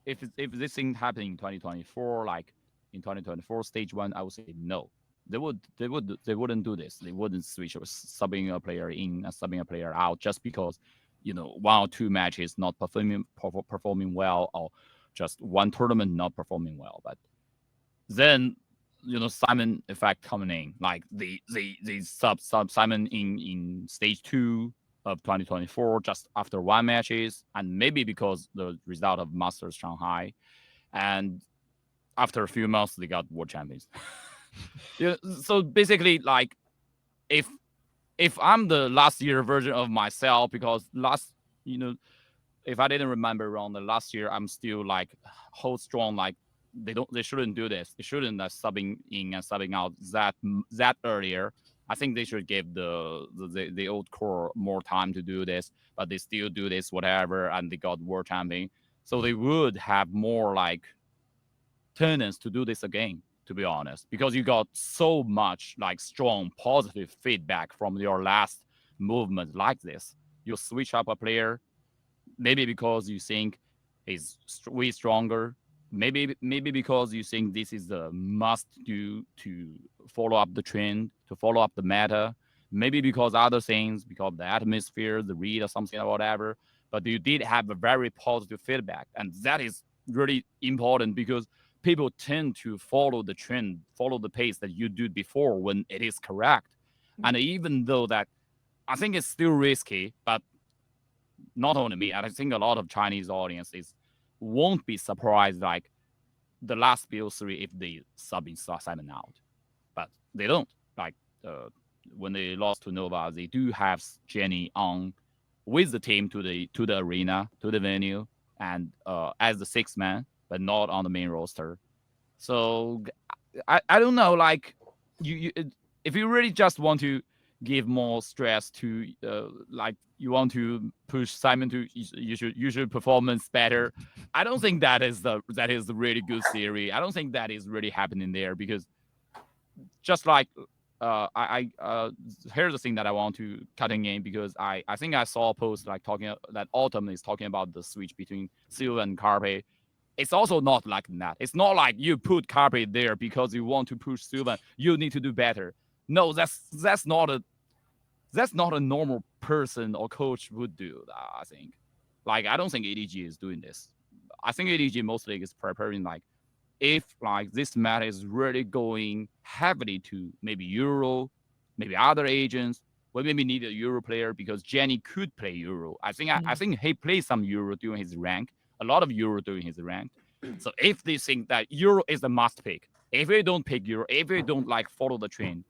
if this thing happened in 2024, like in 2024 stage 1, I would say no. They wouldn't do this. They wouldn't switch subbing a player in and subbing a player out just because, you know, 1 or 2 matches not performing well, or just one tournament not performing well. But then, you know, Simon effect coming in, like the sub Simon in stage 2 of 2024 just after 1 matches, and maybe because the result of Masters Shanghai, and after a few months they got world champions. Yeah, so basically, like if I'm the last year version of myself, because if I didn't remember wrong, the last year I'm still like hold strong, like they shouldn't do this. They shouldn't subbing in and subbing out that earlier. I think they should give the old core more time to do this, but they still do this whatever, and they got world champion, so they would have more like tendency to do this again, to be honest, because you got so much like strong positive feedback from your last movement like this. You switch up a player, maybe because you think he's way stronger, maybe because you think this is the must do to follow up the trend, to follow up the meta, maybe because other things, because the atmosphere, the read or something or whatever. But you did have a very positive feedback, and that is really important because people tend to follow the trend, follow the pace that you did before when it is correct. And even though that I think it's still risky, but not only me, I think a lot of Chinese audiences won't be surprised like the last BO3 if they sub in Simon out. But they don't. Like when they lost to Nova, they do have Jenny on with the team to the arena, to the venue, and as the 6th man, but not on the main roster. So I don't know, like you if you really just want to give more stress to like you want to push Simon to you should performance better, I don't think that is the really good theory. I don't think that is really happening there, because just like here's the thing that I want to cutting in, because I think I saw a post like talking that Autumn is talking about the switch between Silva and Carpe. It's also not like that. It's not like you put Carpe there because you want to push Silva. You need to do better. No, that's not a normal person or coach would do. I think, like, I don't think EDG is doing this. I think EDG mostly is preparing, like, if like this meta is really going heavily to maybe Euro, maybe other agents, we maybe need a Euro player because Jenny could play Euro. I think he plays some Euro during his rank, a lot of Euro during his rank. So if they think that Euro is the must pick, if they don't pick Euro, if they don't like follow the trend,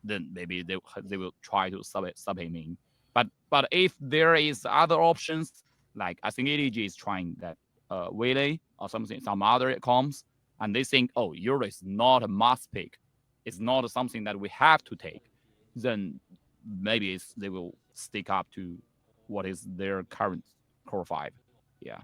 then maybe they will try to sub him in. But if there is other options, like I think EDG is trying that Wele or something, some other comms, and they think, oh, Euro is not a must pick, it's not something that we have to take, then maybe they will stick up to what is their current core 5. Yeah.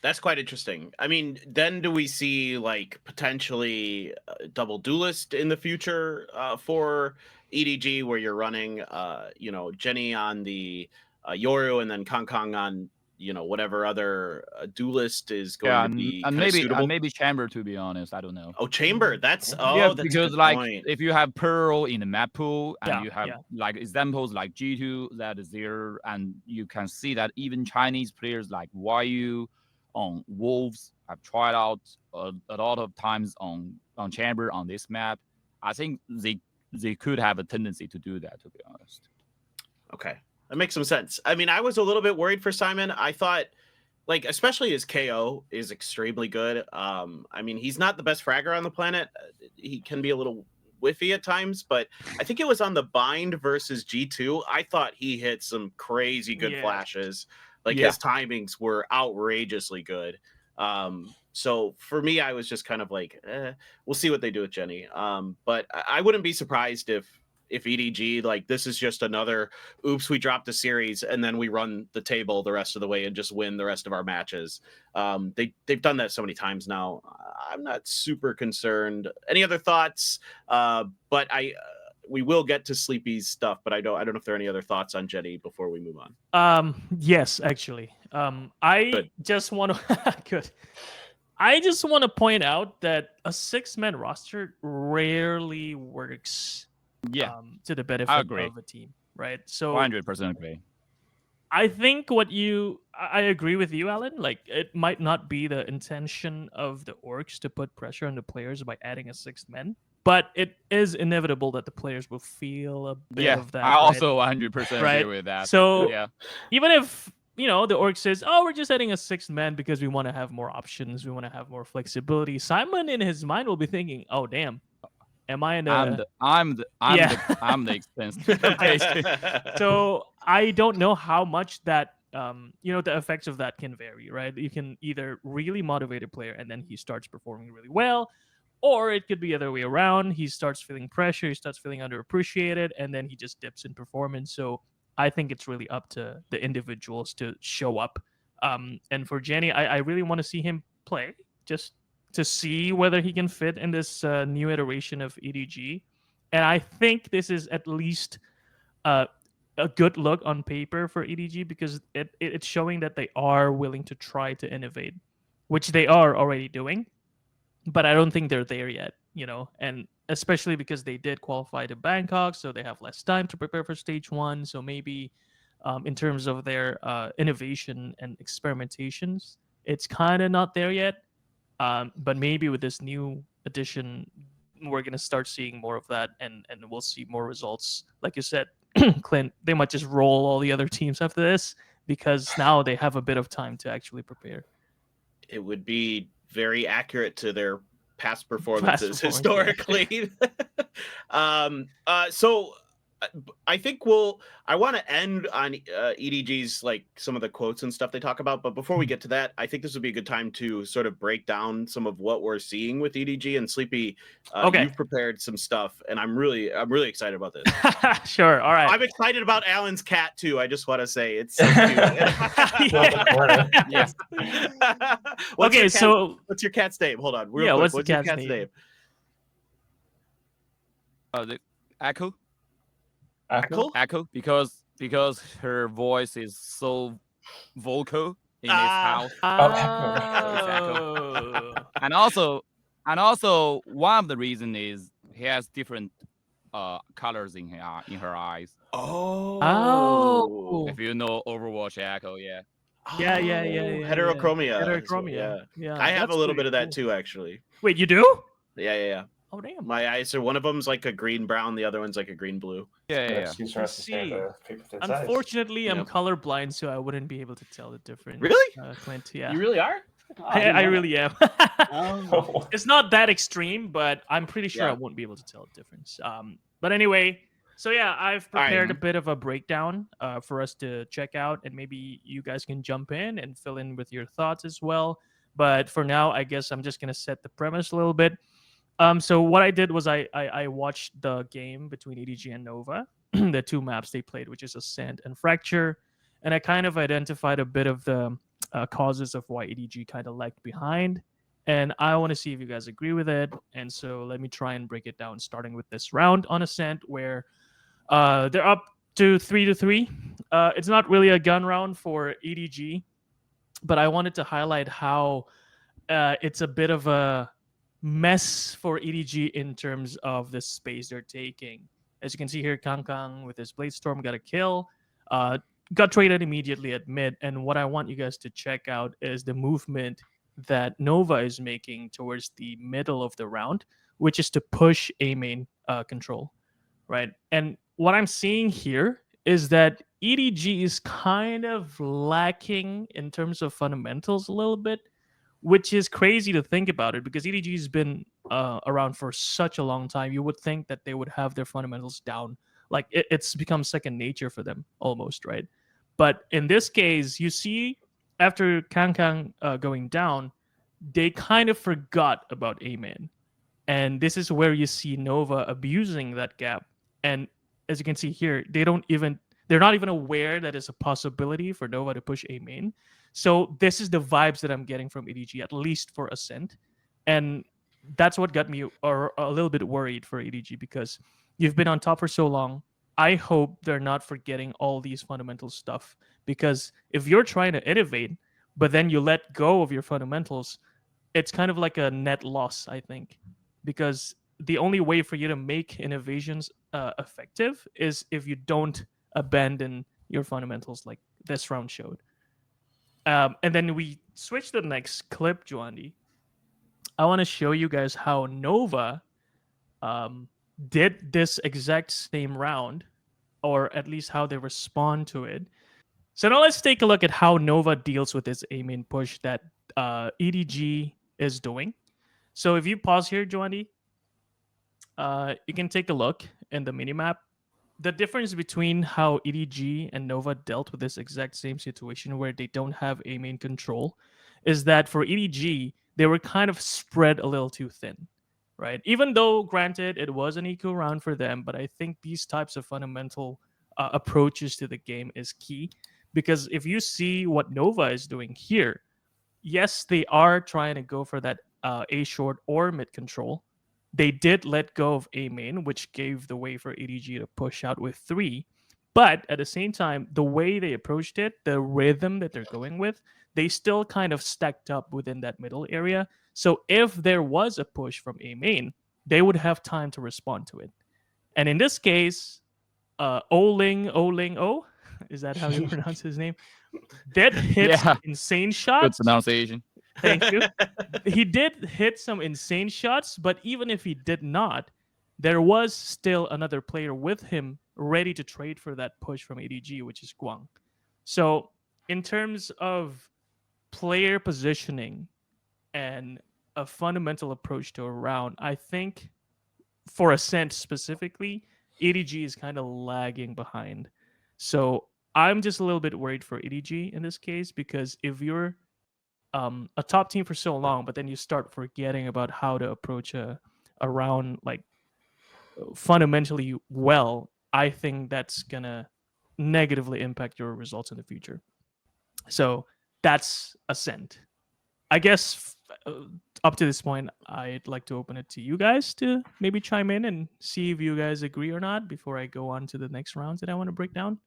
That's quite interesting. I mean, then do we see like potentially double duelist in the future for EDG, where you're running, Jenny on the Yoru and then KangKang on, whatever other duelist is going to be and kind of suitable? maybe Chamber, to be honest, I don't know. Oh, Chamber. That's yeah, that's because a good like point. if you have Pearl in the map pool and Yeah, you have yeah. like examples like G2 that is there, and you can see that even Chinese players like YU on Wolves have tried out a lot of times on Chamber on this map. I think they could have a tendency to do that, to be honest. Okay, that makes some sense. I mean, I was a little bit worried for Simon. I thought like especially his KO is extremely good. I mean, he's not the best fragger on the planet. He can be a little whiffy at times, but I think it was on the bind versus G2. I thought he hit some crazy good Yeah. flashes. Like Yeah. his timings were outrageously good. So for me, I was just kind of like, we'll see what they do with Jenny. But I wouldn't be surprised if EDG, like, this is just another oops, we dropped the series and then we run the table the rest of the way and just win the rest of our matches. They've done that so many times now. I'm not super concerned. Any other thoughts? But we will get to Sleepy's stuff, but I don't know if there are any other thoughts on Jenny before we move on. Yes, actually. I Good. just want to good. I just want to point out that a 6-man roster rarely works Yeah, to the benefit agree. of a team, right? So 100% agree. I think I agree with you, Alan. Like, it might not be the intention of the orgs to put pressure on the players by adding a 6th man, but it is inevitable that the players will feel a bit Yeah, of that. I right? also 100% Right. agree with that. So yeah, even if the org says, "Oh, we're just adding a 6th man because we want to have more options, we want to have more flexibility," Simon in his mind will be thinking, "Oh, damn, am I in a I'm the expensive location. So I don't know how much that the effects of that can vary, right? You can either really motivate a player and then he starts performing really well, or it could be the other way around. He starts feeling pressure, he starts feeling underappreciated, and then he just dips in performance. So I think it's really up to the individuals to show up. And for Jenny, I really want to see him play just to see whether he can fit in this new iteration of EDG. And I think this is at least a good look on paper for EDG because it's showing that they are willing to try to innovate, which they are already doing. But I don't think they're there yet, and especially because they did qualify to Bangkok, so they have less time to prepare for stage 1. So maybe in terms of their innovation and experimentations, it's kind of not there yet. But maybe with this new addition, we're going to start seeing more of that, and we'll see more results. Like you said, Clint, they might just roll all the other teams after this because now they have a bit of time to actually prepare. It would be very accurate to their past performances performance, historically. So I think I want to end on EDG's, like, some of the quotes and stuff they talk about. But before we get to that, I think this would be a good time to sort of break down some of what we're seeing with EDG. And Sleepy, Okay. you've prepared some stuff, and I'm really excited about this. Sure. All right. I'm excited about Alan's cat too. I just want to say it's so cute. Yes. What's your Okay, cat- so what's your cat's name? Hold on. Real Yeah, quick. what's the your cat's name? The Echo, Echo? Echo, because her voice is so vocal in this Ah. house. Oh. and also one of the reason is he has different colors in her eyes. Oh. If you know Overwatch Echo, yeah. Yeah. Heterochromia. Heterochromia. Yeah. I have that's a little bit pretty of that cool. too, actually. Wait, you do? Yeah. Oh, damn. My eyes are, one of them's like a green brown, the other one's like a green blue. Yeah. Excuse for I us to stare at see. the paper thin size. Unfortunately, I'm Yeah. colorblind, so I wouldn't be able to tell the difference. Really? Clint? Yeah. You really are? Oh, I really am. Oh. It's not that extreme, but I'm pretty sure Yeah. I won't be able to tell the difference. But anyway, so yeah, I've All right. prepared a bit of a breakdown for us to check out, and maybe you guys can jump in and fill in with your thoughts as well. But for now, I guess I'm just gonna set the premise a little bit. So what I did was I watched the game between EDG and Nova, the two maps they played, which is Ascent and Fracture, and I kind of identified a bit of the causes of why EDG kind of lagged behind, and I want to see if you guys agree with it. And so let me try and break it down, starting with this round on Ascent, where they're up to 3-3. It's not really a gun round for EDG, but I wanted to highlight how it's a bit of a mess for EDG in terms of the space they're taking. As you can see here, KangKang with his Bladestorm got a kill, got traded immediately at mid. And what I want you guys to check out is the movement that Nova is making towards the middle of the round, which is to push A main control, right? And what I'm seeing here is that EDG is kind of lacking in terms of fundamentals a little bit, which is crazy to think about it because EDG has been around for such a long time. You would think that they would have their fundamentals down. Like it's become second nature for them almost, right? But in this case, you see after KangKang going down, they kind of forgot about A-Man. And this is where you see Nova abusing that gap. And as you can see here, they're not even aware that it's a possibility for Nova to push A main. So this is the vibes that I'm getting from EDG, at least for Ascent. And that's what got me a little bit worried for EDG because you've been on top for so long. I hope they're not forgetting all these fundamental stuff because if you're trying to innovate, but then you let go of your fundamentals, it's kind of like a net loss, I think, because the only way for you to make innovations effective is if you don't abandon your fundamentals like this round showed. And then we switch to the next clip, Joandy. I want to show you guys how Nova did this exact same round, or at least how they respond to it. So now let's take a look at how Nova deals with this A main push that EDG is doing. So if you pause here, Joandy, you can take a look in the minimap. The difference between how EDG and Nova dealt with this exact same situation where they don't have A main control is that for EDG, they were kind of spread a little too thin, right? Even though, granted, it was an equal round for them, but I think these types of fundamental approaches to the game is key because if you see what Nova is doing here, yes, they are trying to go for that A short or mid control. They did let go of A main, which gave the way for EDG to push out with 3. But at the same time, the way they approached it, the rhythm that they're going with, they still kind of stacked up within that middle area. So if there was a push from A main, they would have time to respond to it. And in this case, O, is that how you pronounce his name? Did hit Yeah. some insane Good shots. pronunciation. Thank you. He did hit some insane shots, but even if he did not, there was still another player with him ready to trade for that push from ADG, which is Guang. So, in terms of player positioning and a fundamental approach to a round, I think for Ascent specifically, ADG is kind of lagging behind. So, I'm just a little bit worried for ADG in this case because if you're a top team for so long, but then you start forgetting about how to approach a round like fundamentally well, I think that's gonna negatively impact your results in the future. So that's Ascent. I guess up to this point, I'd like to open it to you guys to maybe chime in and see if you guys agree or not before I go on to the next rounds that I want to break down.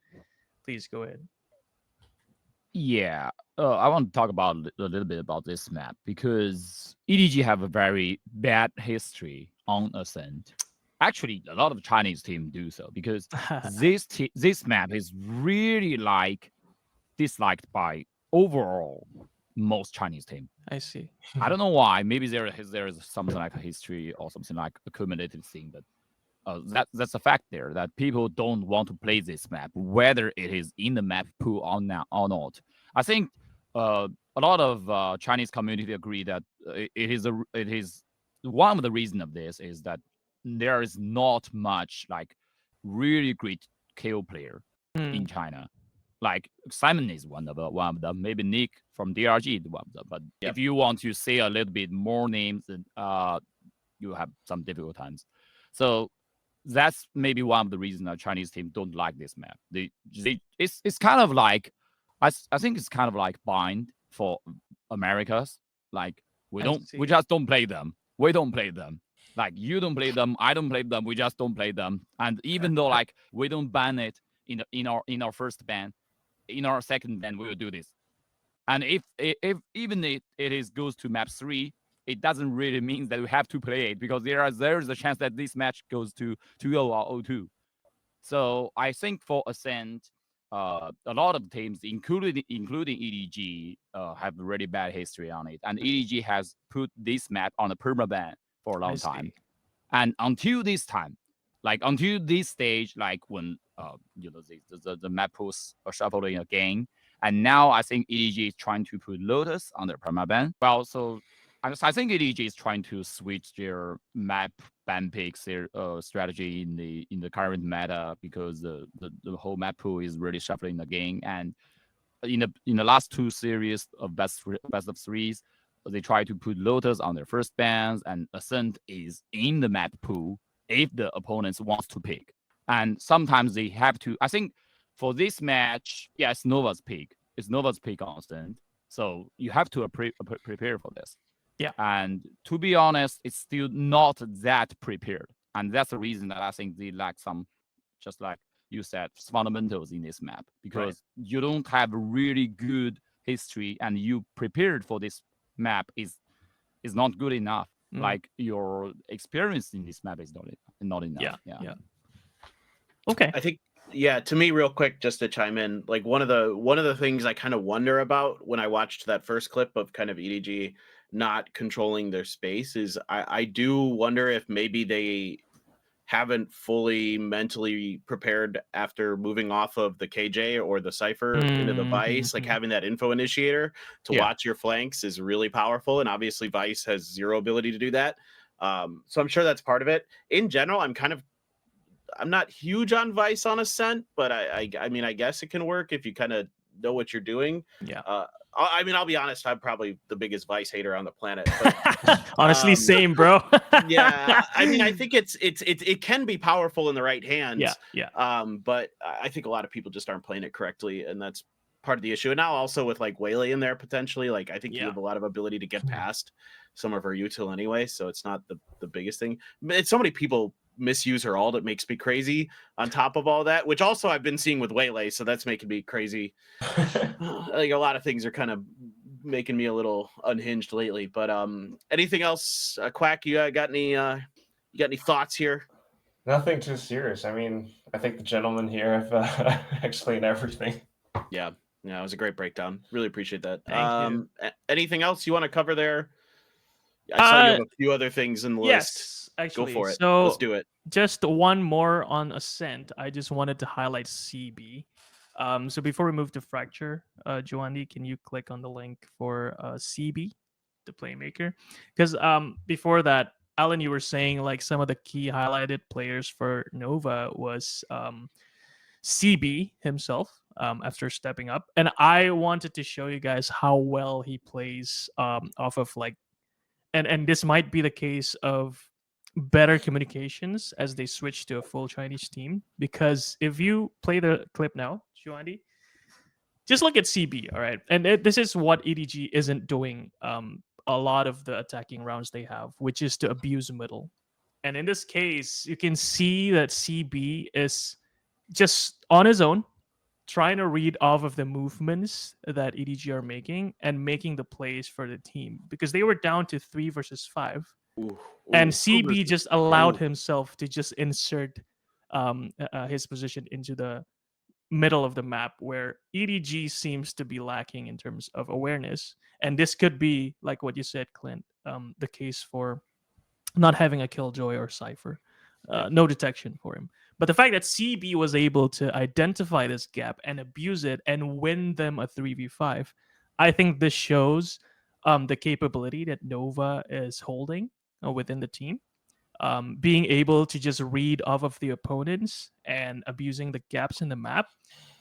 Please go ahead. Yeah, I want to talk about a little bit about this map because EDG have a very bad history on Ascent. Actually, a lot of Chinese teams do so because this map is really disliked by overall most Chinese team. I see. I don't know why. Maybe there is something like a history or something like a cumulative thing, but that's a fact there that people don't want to play this map, whether it is in the map pool or not. I think a lot of Chinese community agree that it is one of the reasons of this is that there is not much like really great KO player in China. Like Simon is one of them. Maybe Nick from DRG is one of them. But if you want to say a little bit more names, you have some difficult times. So that's maybe one of the reasons that Chinese team don't like this map. It's kind of like I think it's kind of like bind for Americas. Like we just don't play them. We don't play them. Like you don't play them, I don't play them. We just don't play them. And even though like we don't ban it in our first ban, in our second ban we will do this. And if even it goes to map 3, it doesn't really mean that we have to play it because there's a chance that this match goes to 2-0 or 0-2. So I think for Ascent, a lot of teams, including EDG, have a really bad history on it. And EDG has put this map on a permaban for a long time. And until this time, like until this stage, like when the map was shuffling again, and now I think EDG is trying to put Lotus on their permaban. Well, so I think EDG is trying to switch their map ban pick strategy in the current meta, because the whole map pool is really shuffling again. And in the last 2 series of best of threes, they try to put Lotus on their first bans, and Ascent is in the map pool if the opponents wants to pick. And sometimes they have to. I think for this match, yeah, it's Nova's pick. It's Nova's pick on Ascent, so you have to prepare for this. Yeah. And to be honest, it's still not that prepared, and that's the reason that I think they lack some, just like you said, fundamentals in this map, because you don't have a really good history, and you prepared for this map is not good enough. Like your experience in this map is not enough. Yeah. Okay. I think, yeah, to me, real quick, just to chime in, like one of the things I kind of wonder about when I watched that first clip of kind of EDG not controlling their space is I do wonder if maybe they haven't fully mentally prepared after moving off of the KJ or the Cypher into the Vice. Like having that info initiator to watch your flanks is really powerful, and obviously Vice has zero ability to do that. So I'm sure that's part of it. In general, I'm not huge on Vice on Ascent, but I mean, I guess it can work if you kind of know what you're doing. Yeah. I mean, I'll be honest, I'm probably the biggest Vice hater on the planet. But, honestly, same, bro. yeah, I mean, I think it can be powerful in the right hands. Yeah. But I think a lot of people just aren't playing it correctly, and that's part of the issue. And now also with like Waylay in there potentially, like I think you have a lot of ability to get past some of her util anyway, so it's not the biggest thing. It's so many people misuse her ult, it makes me crazy on top of all that, which also I've been seeing with Waylay, so that's making me crazy. Like a lot of things are kind of making me a little unhinged lately. But anything else, Quack, you got any thoughts here? Nothing too serious. I mean, I think the gentlemen here have explained everything. Yeah, it was a great breakdown. Really appreciate that. Thank you. Anything else you want to cover there? I saw you have a few other things in the list. Yes, actually. Go for it. So let's do it. Just one more on Ascent. I just wanted to highlight CB. So before we move to Fracture, Joandy, can you click on the link for CB, the playmaker? Because before that, Alan, you were saying like some of the key highlighted players for Nova was CB himself after stepping up, and I wanted to show you guys how well he plays off of like, and this might be the case of better communications as they switch to a full Chinese team. Because if you play the clip now, Joandy, just look at CB, all right? And this is what EDG isn't doing a lot of the attacking rounds they have, which is to abuse middle. And in this case, you can see that CB is just on his own, trying to read off of the movements that EDG are making and making the plays for the team, because they were down to 3 versus 5. And CB just allowed himself to just insert his position into the middle of the map, where EDG seems to be lacking in terms of awareness. And this could be, like what you said, Clint, the case for not having a Killjoy or Cypher. No detection for him. But the fact that CB was able to identify this gap and abuse it and win them a 3v5, I think this shows the capability that Nova is holding within the team. Being able to just read off of the opponents and abusing the gaps in the map.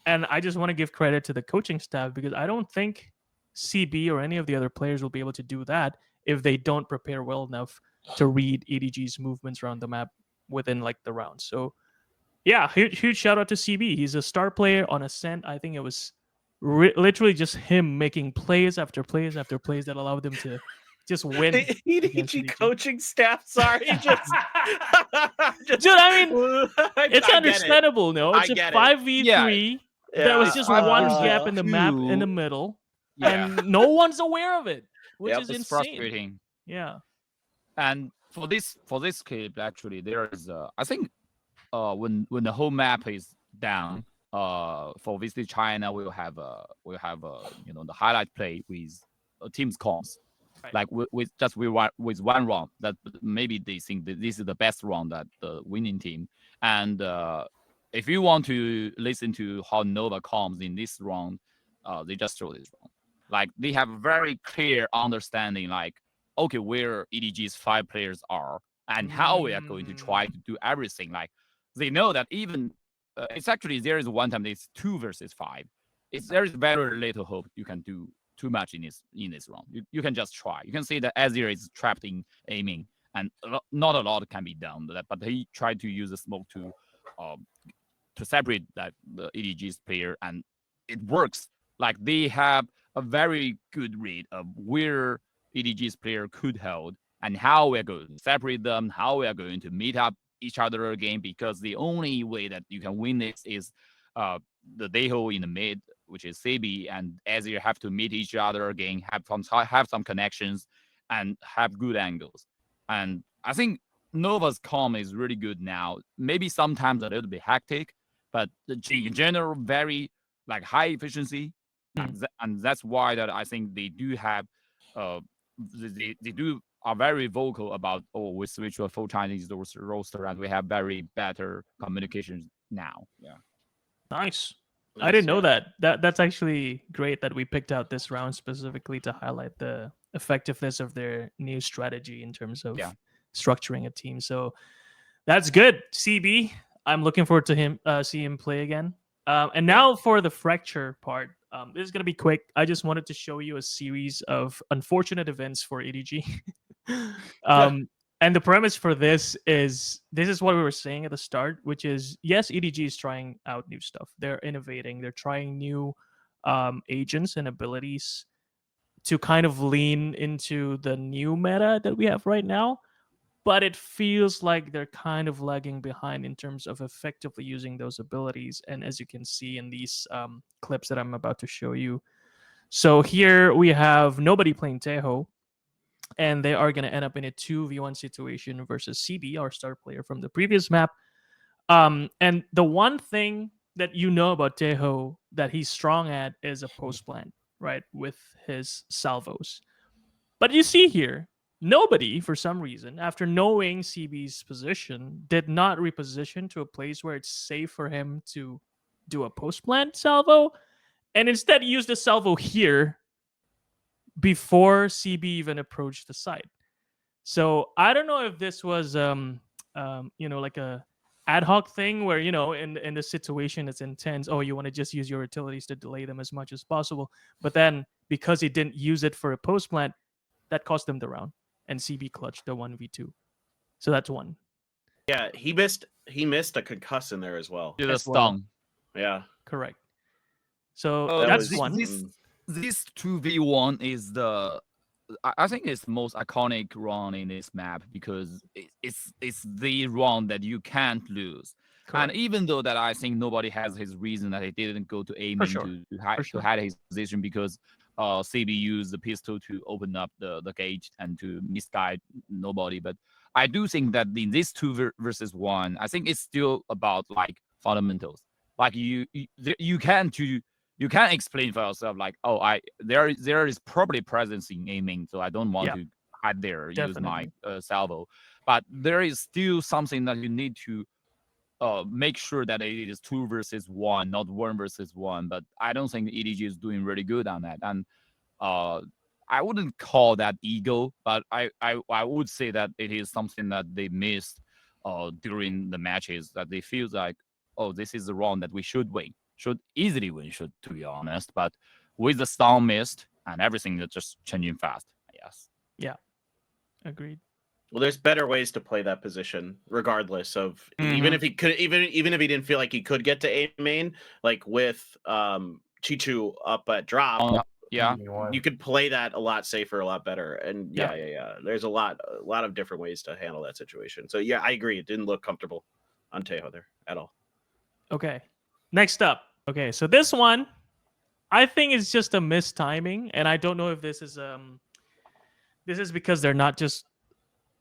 And I just want to give credit to the coaching staff, because I don't think CB or any of the other players will be able to do that if they don't prepare well enough to read EDG's movements around the map within like the round. So yeah, huge shout out to CB. He's a star player on Ascent. I think it was literally just him making plays after plays after plays that allowed them to just win. The EDG coaching staff, sorry, just dude. I mean, it's understandable. No, it's a 5v3. There was just one gap in the map in the middle, and no one's aware of it, which is insane. Frustrating. Yeah. And for this clip, actually, there is I think when the whole map is down, for VCT China, we'll have the highlight play with teams comms. Right. Like with one round, that maybe they think that this is the best round that the winning team. And if you want to listen to how Nova comes in this round, they just show this round. Like they have a very clear understanding, like okay, where EDG's 5 players are and how we are going to try to do everything. Like they know that even it's actually there is one time it's 2 versus 5. There is very little hope you can do too much in this round. You can just try. You can see that Azir is trapped in aiming, and not a lot can be done. But he tried to use the smoke to separate that the EDG's player, and it works. Like they have a very good read of where EDG's player could hold and how we're going to separate them, how we are going to meet up each other again. Because the only way that you can win this is the Deho in the mid, which is CB, and Azir have to meet each other again, have some connections, and have good angles. And I think Nova's comm is really good now. Maybe sometimes a little bit hectic, but in general, very like high efficiency. And that's why that I think they do have, they are very vocal about, we switch to a full Chinese roster and we have very better communications now. Yeah. Nice. I didn't know that. That's actually great that we picked out this round specifically to highlight the effectiveness of their new strategy in terms of structuring a team. So that's good. CB, I'm looking forward to see him play again. And now for the fracture part. This is going to be quick. I just wanted to show you a series of unfortunate events for EDG. And the premise for this is what we were saying at the start, which is, yes, EDG is trying out new stuff. They're innovating. They're trying new agents and abilities to kind of lean into the new meta that we have right now. But it feels like they're kind of lagging behind in terms of effectively using those abilities. And as you can see in these clips that I'm about to show you. So here we have nobody playing Teho. And they are going to end up in a 2v1 situation versus CB, our star player from the previous map. And the one thing that you know about Teho that he's strong at is a post plant, right? With his salvos. But you see here, nobody, for some reason, after knowing CB's position, did not reposition to a place where it's safe for him to do a post plant salvo. And instead used the salvo here before CB even approached the site. So I don't know if this was like a ad hoc thing where, in the situation it's intense, you want to just use your utilities to delay them as much as possible. But then because he didn't use it for a post plant, that cost them the round, and CB clutched the 1v2. So that's one. Yeah, he missed a concuss in there as well. Yeah, the stun. Yeah. Correct. So that's one. This 2v1 is I think it's the most iconic round in this map because it's the round that you can't lose. Correct. And even though that I think nobody has his reason that he didn't go to aiming to hide his position because CB used the pistol to open up the gate and to misguide nobody. But I do think that in this 2 versus 1, I think it's still about like fundamentals. Like you can explain for yourself like, there is probably presence in aiming, so I don't want to hide there, use my salvo. But there is still something that you need to make sure that it is 2 versus 1, not 1 versus 1. But I don't think EDG is doing really good on that. And I wouldn't call that ego, but I would say that it is something that they missed during the matches, that they feel like, this is the round that we should win. Should easily win, to be honest. But with the stun missed and everything that's just changing fast, yes. Yeah, agreed. Well, there's better ways to play that position, regardless of even if he could, even if he didn't feel like he could get to A main, like with Chichu up at drop. You could play that a lot safer, a lot better. And there's a lot of different ways to handle that situation. So yeah, I agree. It didn't look comfortable on Teho there at all. Okay, next up. Okay, so this one, I think is just a missed timing, and I don't know if this is because they're not just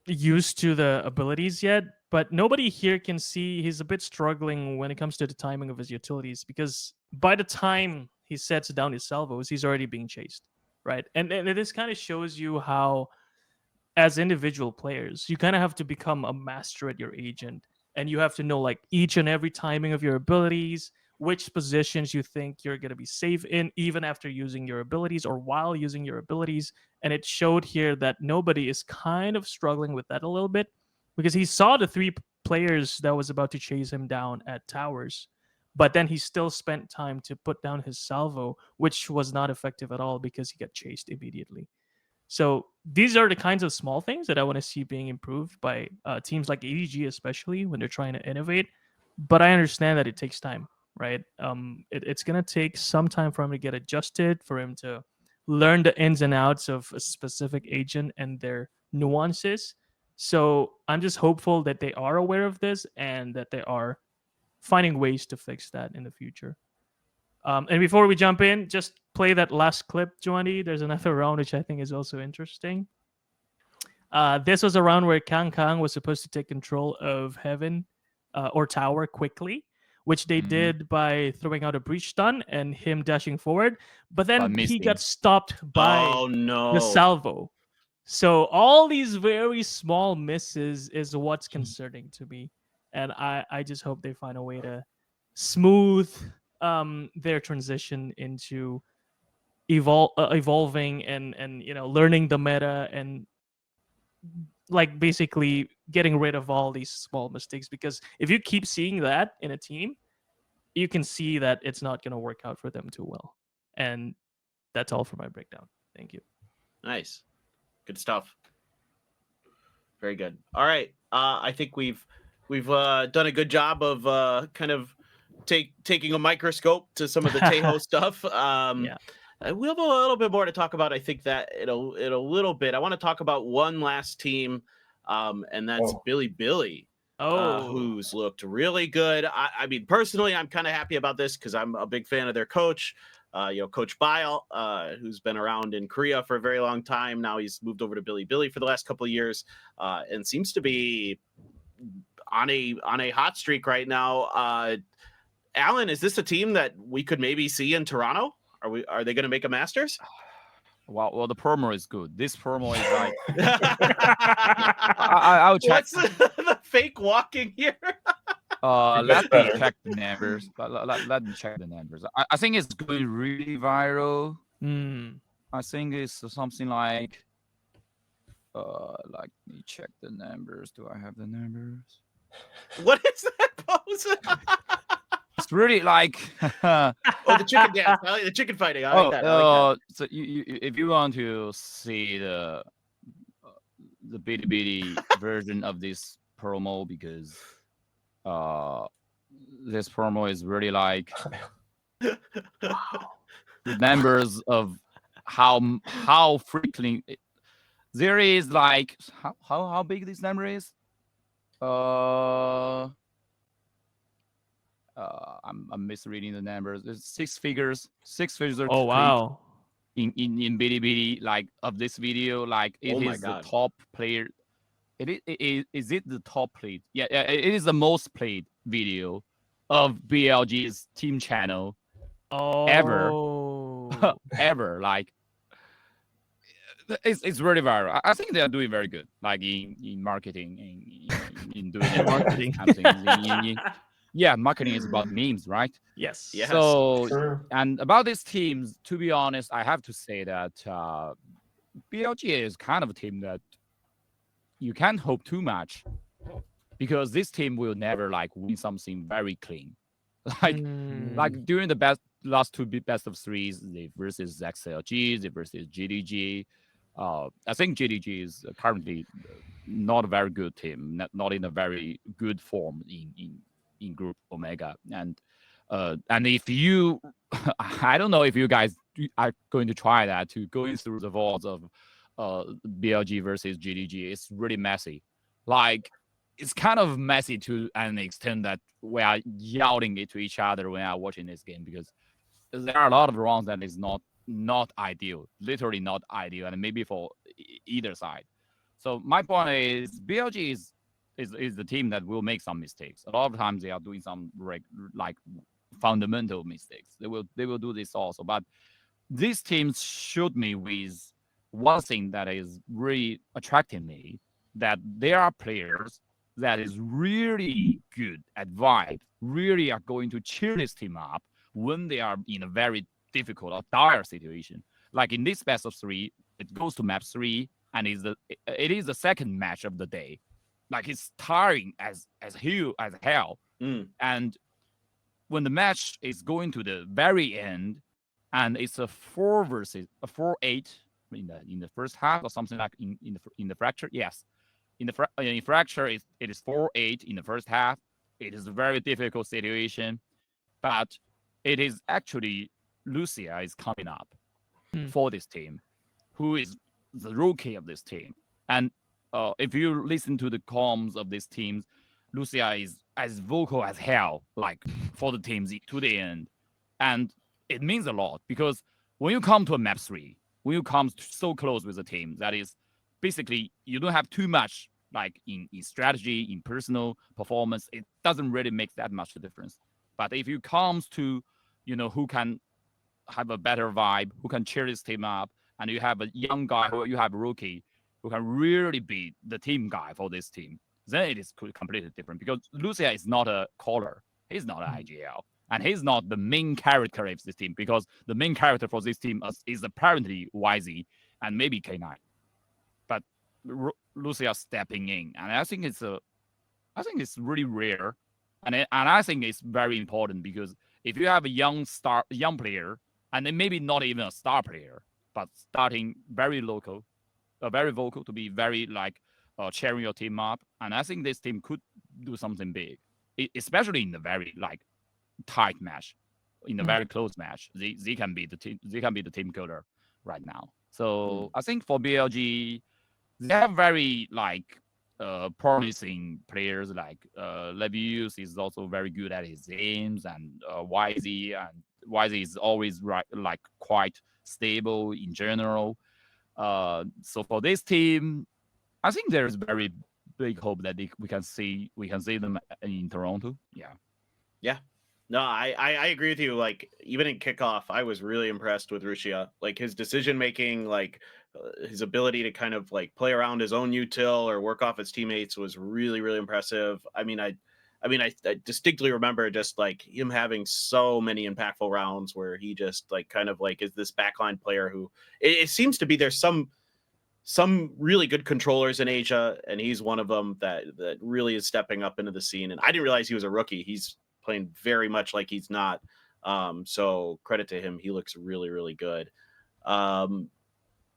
used to the abilities yet. But nobody here can see he's a bit struggling when it comes to the timing of his utilities, because by the time he sets down his salvos, he's already being chased, right? And this kind of shows you how, as individual players, you kind of have to become a master at your agent, and you have to know like each and every timing of your abilities, which positions you think you're going to be safe in, even after using your abilities or while using your abilities. And it showed here that nobody is kind of struggling with that a little bit, because he saw the three players that was about to chase him down at towers, but then he still spent time to put down his salvo, which was not effective at all because he got chased immediately. So these are the kinds of small things that I want to see being improved by teams like ADG, especially when they're trying to innovate. But I understand that it takes time, right? It's going to take some time for him to get adjusted, for him to learn the ins and outs of a specific agent and their nuances. So I'm just hopeful that they are aware of this and that they are finding ways to fix that in the future. And before we jump in, just play that last clip, Joanny. There's another round which I think is also interesting. This was a round where KangKang was supposed to take control of Heaven or Tower quickly, which they did by throwing out a breach stun and him dashing forward. But then he got stopped by the salvo. So all these very small misses is what's concerning to me. And I just hope they find a way to smooth their transition into evolving and learning the meta and like basically getting rid of all these small mistakes, because if you keep seeing that in a team, you can see that it's not going to work out for them too well. And that's all for my breakdown. Thank you. Nice. Good stuff. Very good. All right. I think we've done a good job of kind of taking a microscope to some of the Tejo stuff. Yeah. We have a little bit more to talk about. I think that in a little bit. I want to talk about one last team, and that's Billy. Who's looked really good. I mean, personally, I'm kind of happy about this because I'm a big fan of their coach. Coach Bile, who's been around in Korea for a very long time. Now he's moved over to Billy for the last couple of years, and seems to be on a hot streak right now. Alan, is this a team that we could maybe see in Toronto? Are they going to make a Masters? Well, the promo is good. This promo is like I'll check. What's the fake walking here? Let me check the numbers. Let me check the numbers. I think it's going really viral. I think it's something like let me check the numbers. Do I have the numbers? What is that pose? It's really like the chicken dance. I like the chicken fighting. I like that. So if you want to see the bitty bitty version of this promo, because this promo is really like wow. The numbers of how frequently there is, like how big this number is. I'm misreading the numbers. There's six figures. Oh wow! In Bilibili, like of this video, like it is the top player. Is it the top played? Yeah, it is the most played video of BLG's team channel ever. Ever. Like it's really viral. I think they are doing very good, like in marketing, in doing marketing. Yeah, marketing is about memes, right? Yes. So, and about these teams, to be honest, I have to say that BLG is kind of a team that you can't hope too much, because this team will never like win something very clean. Like during the last two best of threes, they versus XLG, they versus GDG. I think GDG is currently not a very good team, not in a very good form in Group Omega, and if you, I don't know if you guys are going to try that, to going through the vaults of BLG versus GDG. It's really messy. Like it's kind of messy to an extent that we are yelling it to each other when I'm watching this game, because there are a lot of rounds that is not ideal, literally not ideal, and maybe for either side. So my point is BLG is the team that will make some mistakes. A lot of times they are doing some like fundamental mistakes. They will do this also, but these teams showed me with one thing that is really attracting me, that there are players that is really good at vibe, really are going to cheer this team up when they are in a very difficult or dire situation. Like in this best of 3, it goes to map 3, and it is the second match of the day. Like it's tiring as hell. And when the match is going to the very end, and it's a 4-8 in the first half or something like in the fracture. Yes, in the fracture it is 4-8 in the first half. It is a very difficult situation, but it is actually Lucia is coming up for this team, who is the rookie of this team. And if you listen to the comms of these teams, Lucia is as vocal as hell, like for the teams to the end. And it means a lot, because when you come to a map 3, when you come so close with a team, that is basically you don't have too much like in strategy, in personal performance, it doesn't really make that much difference. But if you comes to, who can have a better vibe, who can cheer this team up, and you have a young guy, who you have a rookie, who can really be the team guy for this team, then it is completely different. Because Lucia is not a caller, he's not an IGL, and he's not the main character of this team, because the main character for this team is apparently YZ and maybe K9. But Lucia stepping in, and I think it's really rare, and I think it's very important, because if you have a young player, and then maybe not even a star player, but starting very local, very vocal, to be very like cheering your team up, and I think this team could do something big, especially in the very like tight match, in a very close match. They can be the team. They can be the team killer right now. So I think for BLG, they have very like promising players. Like Levius is also very good at his aims, and YZ is always like quite stable in general. So for this team, I think there's very big hope that we can see them in Toronto. Yeah. No, I agree with you. Like, even in kickoff, I was really impressed with Rushia. Like, his decision making, like his ability to kind of like play around his own util or work off his teammates was really, really impressive. I distinctly remember just like him having so many impactful rounds where he just like kind of like is this backline player who it seems to be there's some really good controllers in Asia, and he's one of them that really is stepping up into the scene. And I didn't realize he was a rookie. He's playing very much like he's not. So credit to him. He looks really, really good.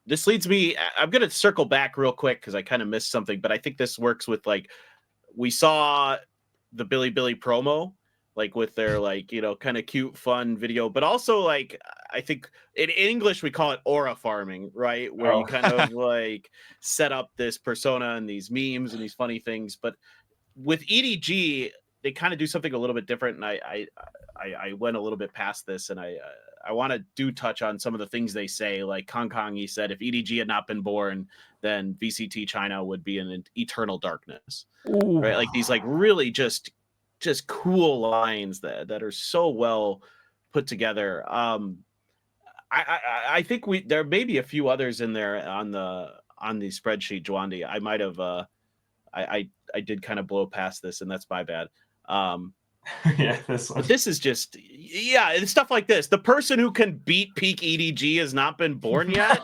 This leads me, I'm going to circle back real quick because I kind of missed something, but I think this works with like, we saw the Billy promo, like with their like, kind of cute, fun video, but also like, I think in English, we call it aura farming, right? Where you kind of like set up this persona and these memes and these funny things. But with EDG, they kind of do something a little bit different. And I went a little bit past this, and I want to touch on some of the things they say. Like KangKang, he said, if EDG had not been born, then VCT China would be in an eternal darkness. Ooh. Right? Like these like really just cool lines that are so well put together. I think there may be a few others in there on the spreadsheet, Juandi. I might have I did kind of blow past this, and that's my bad. Yeah, this one. But this is just and stuff like this. The person who can beat peak EDG has not been born yet.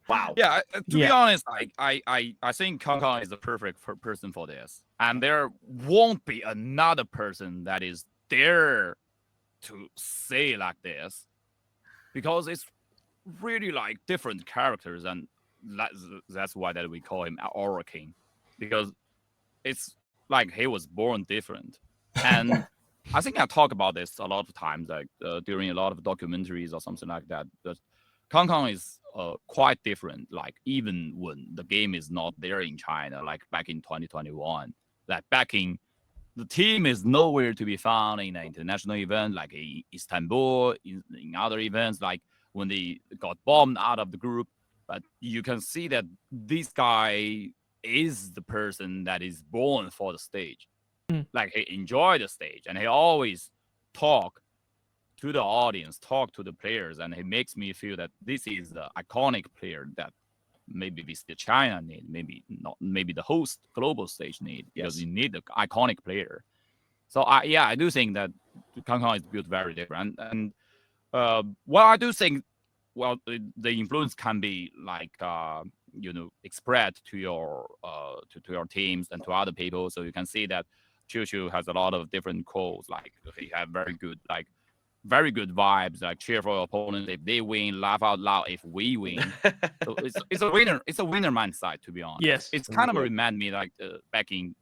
Wow. Yeah, to be honest, I think KangKang is the perfect person for this, and there won't be another person that is there to say like this, because it's really like different characters, and that's why that we call him Aura King, because it's like he was born different. And I think I talk about this a lot of times, like during a lot of documentaries or something like that. But KangKang is quite different. Like even when the game is not there in China, like back in 2021, like the team is nowhere to be found in an international event like in Istanbul, in other events, like when they got bombed out of the group. But you can see that this guy is the person that is born for the stage. Like he enjoyed the stage, and he always talk to the audience, talk to the players, and it makes me feel that this is the iconic player that maybe VCT China need, maybe not, maybe the host global stage need, because Yes. you need the iconic player. So I do think that KangKang is built very different, and well, I do think, well, the influence can be like spread to your to your teams and to other people. So you can see that Chu has a lot of different quotes, like he have very good vibes, like cheer for your opponents if they win, laugh out loud if we win. So it's a winner mindset, to be honest. Yes. It's kind of Yeah. remind me like back in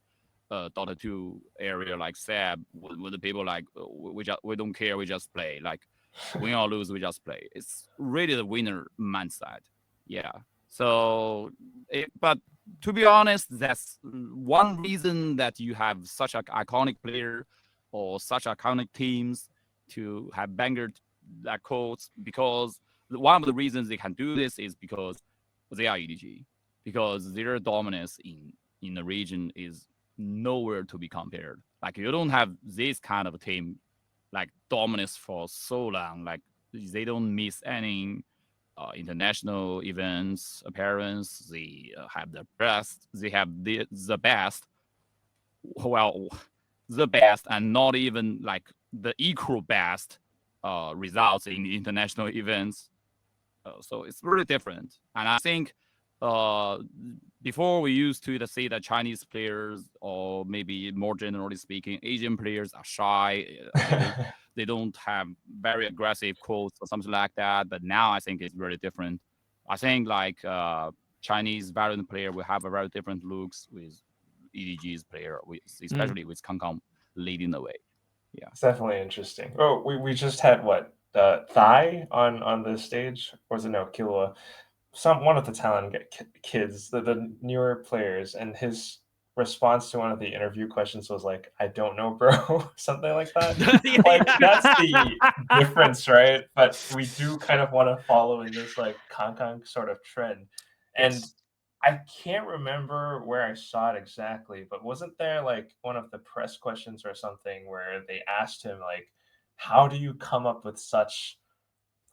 Dota 2 area, like Seb, with the people like we don't care, we just play, like win or lose, we just play. It's really the winner mindset. Yeah. So, but to be honest, that's one reason that you have such an iconic player or such iconic teams to have banger that codes, because one of the reasons they can do this is because they are EDG, because their dominance in the region is nowhere to be compared. Like you don't have this kind of team like dominance for so long. Like they don't miss any international events appearance. They have the best. They have the best. Well, the best, and not even like the equal best results in international events. So it's really different. And I think before we used to see that Chinese players, or maybe more generally speaking, Asian players are shy. They don't have very aggressive quotes or something like that. But now I think it's really different. I think like Chinese VALORANT player will have a very different looks with EDG's player, especially with KangKang leading the way. Yeah, It's definitely interesting. Oh, we just had what, Thai on the stage, or was it no Killua? One of the talent kids, the newer players, and his response to one of the interview questions was like, "I don't know, bro," something like that. Like that's the difference, right? But we do kind of want to follow in this like KangKang sort of trend, and Yes. I can't remember where I saw it exactly, but wasn't there like one of the press questions or something where they asked him like, "How do you come up with such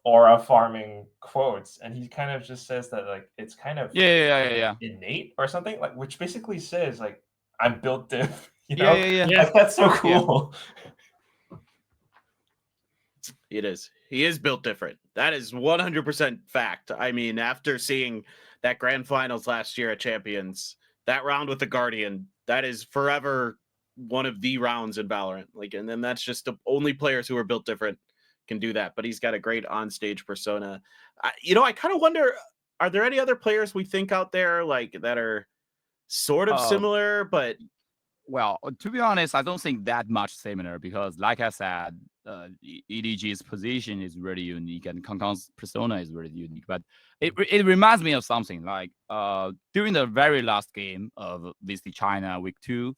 aura farming quotes?" And he kind of just says that like it's kind of yeah. innate or something, like, which basically says like I'm built diff. You Yeah, know, yeah. Yeah. like that's so cool. It is. He is built different. That is 100% fact. I mean, after seeing that grand finals last year at Champions, that round with the Guardian, that is forever one of the rounds in Valorant. Like, and then that's just the only players who are built different can do that. But he's got a great on-stage persona. I kind of wonder, are there any other players we think out there like that are sort of similar, but Well, to be honest, I don't think that much similar, because, like I said, EDG's position is really unique and KangKang's persona is really unique. But it reminds me of something like during the very last game of VCT China Week 2,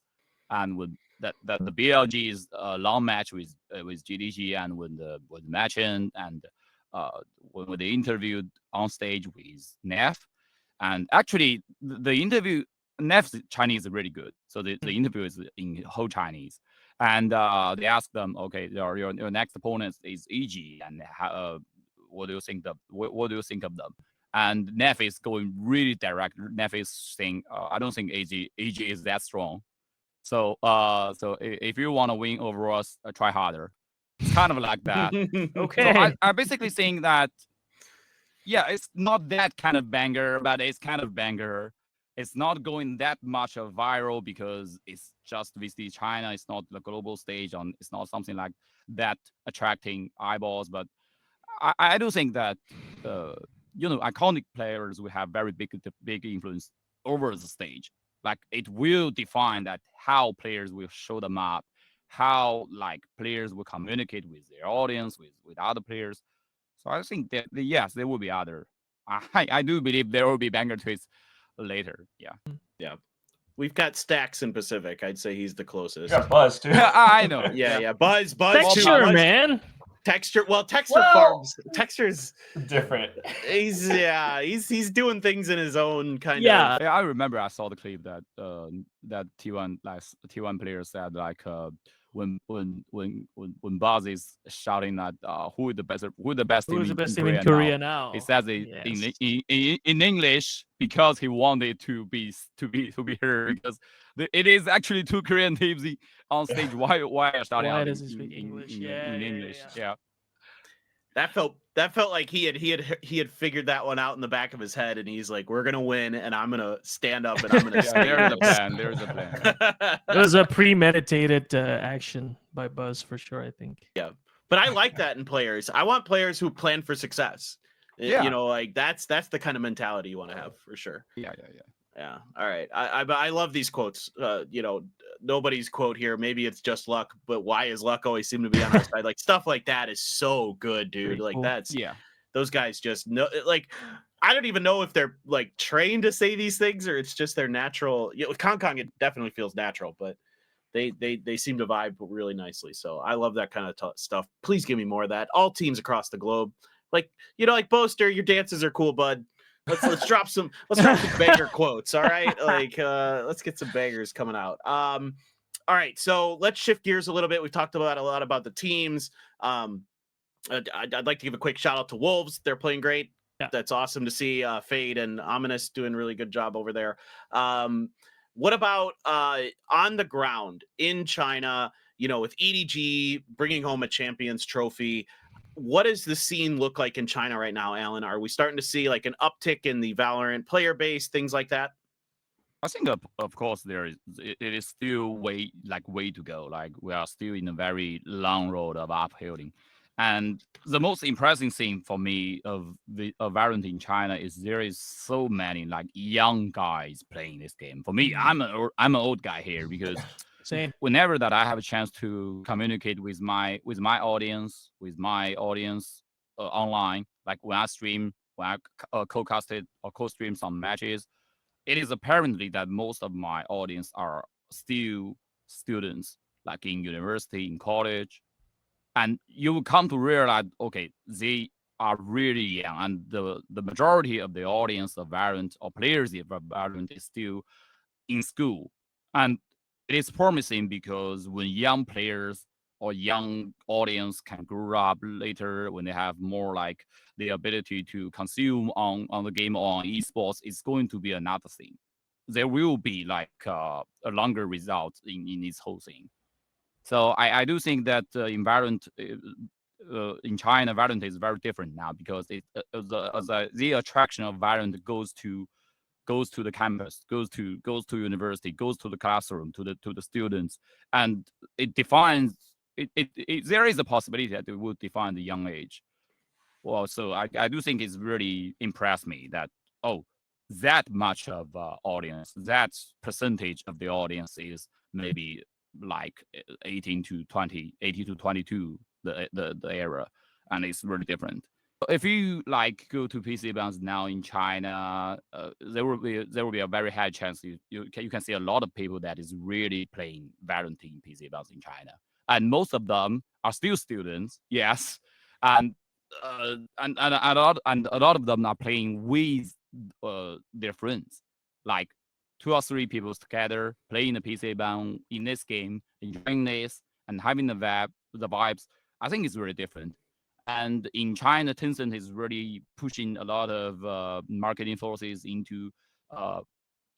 and with the BLG's long match with GDG, and when the match end, and when they interviewed on stage with Neff, and actually the interview. Neff's Chinese is really good, so the interview is in whole Chinese, and they asked them, okay, your next opponent is EG, and what do you think what do you think of them? And Neff is going really direct. Neff is saying, I don't think EG is that strong. So if you want to win over us, try harder. It's kind of like that. Okay. So I basically think that, yeah, it's not that kind of banger, but it's kind of banger. It's not going that much of viral because it's just VCT China. It's not the global stage. It's not something like that attracting eyeballs. But I do think that iconic players will have very big influence over the stage. Like it will define that how players will show them up, how like players will communicate with their audience, with other players. So I think that yes, there will be other. I do believe there will be banger tweets later. Yeah. yeah. We've got Stacks in Pacific. I'd say he's the closest. You got Buzz too. Yeah, I know. Yeah. Buzz Texture, too. man. Texture. Well, Well- farms. Texture's Different. he's doing things in his own kind Yeah. of. Yeah, I remember I saw the clip that that T1 player said like when Buzz is shouting at who is the best Who is the team best in team in Korea Korea now. now? He says it Yes. in English because he wanted to be heard, because it is actually two Korean teams on stage. Why are shouting Why out does he speak English? in English? Yeah. That felt like he had figured that one out in the back of his head, and he's like, "We're gonna win, and I'm gonna stand up, and I'm gonna Yeah, say there is a this." plan. There is a plan. It was a premeditated action by Buzz for sure, I think. Yeah, but I like that in players. I want players who plan for success. Yeah. You know, like that's the kind of mentality you want to have for sure. Yeah. Yeah. All right. I love these quotes. You know, nobody's quote here. Maybe it's just luck, but why is luck always seem to be on our side? Like stuff like that is so good, dude. Pretty Like cool. that's Yeah. those guys just know. Like I don't even know if they're like trained to say these things or it's just their natural. You know, with KangKang, it definitely feels natural, but they seem to vibe really nicely. So I love that kind of stuff. Please give me more of that. All teams across the globe. Like, you know, like Boaster, your dances are cool, bud. Let's drop some banger quotes. All right. Like let's get some bangers coming out. All right, so let's shift gears a little bit. We've talked about a lot about the teams. I'd like to give a quick shout out to Wolves. They're playing great. Yeah. That's awesome to see. Fade and Ominous doing a really good job over there. What about on the ground in China, you know, with EDG bringing home a Champions Trophy? What does the scene look like in China right now, Alan? Are we starting to see like an uptick in the Valorant player base, things like that? I think of course it is still way to go. Like we are still in a very long road of uphilling. And the most impressive thing for me of Valorant in China is there is so many like young guys playing this game. For me, I'm an old guy here because Same. whenever that I have a chance to communicate with my audience, online, like when I stream, when I co-casted or co-stream some matches, it is apparently that most of my audience are still students, like in university, in college, and you will come to realize, okay, they are really young, and the majority of the audience of Valorant or players of Valorant is still in school, and it is promising because when young players or young audience can grow up later, when they have more like the ability to consume on the game or on esports, it's going to be another thing. There will be like a longer result in this whole thing. So I do think that in Valorant, in China, Valorant is very different now because the attraction of Valorant goes to the campus, goes to university, goes to the classroom, to the students, and it defines there is a possibility that it would define the young age. Well, so I do think it's really impressed me that that much of audience, that percentage of the audience is maybe like 18 to 22, the era, and it's really different. If you like go to PC bands now in China, there will be a very high chance you can see a lot of people that is really playing Valorant in PC bands in China, and most of them are still students, yes, and a lot of them are playing with their friends, like 2 or 3 people together playing the PC band in this game, enjoying this and having the vibes. I think it's really different. And in China, Tencent is really pushing a lot of marketing forces into,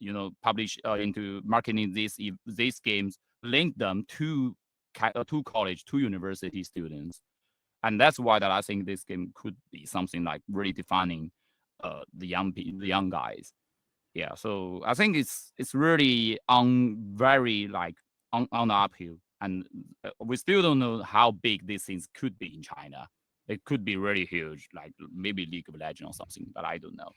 into marketing these games, link them to college, to university students, and that's why that I think this game could be something like really defining the young guys. Yeah, so I think it's really very like on the uphill, and we still don't know how big these things could be in China. It could be really huge, like maybe League of Legends or something, but I don't know.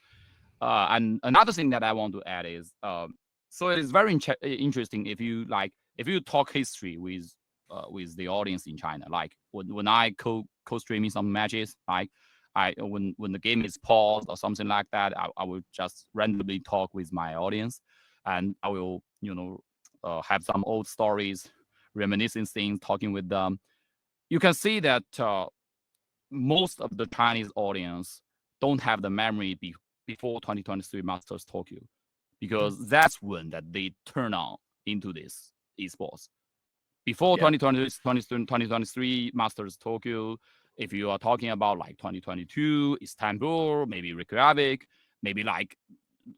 And another thing that I want to add is, so it is very interesting if you talk history with the audience in China. Like when I co-streaming some matches, like when the game is paused or something like that, I will just randomly talk with my audience, and I will have some old stories, reminiscing things, talking with them. You can see that most of the Chinese audience don't have the memory before 2023 Masters Tokyo, because that's when that they turn on into this esports. before Yeah. 2023 Masters Tokyo, if you are talking about like 2022 Istanbul, maybe Reykjavik, maybe like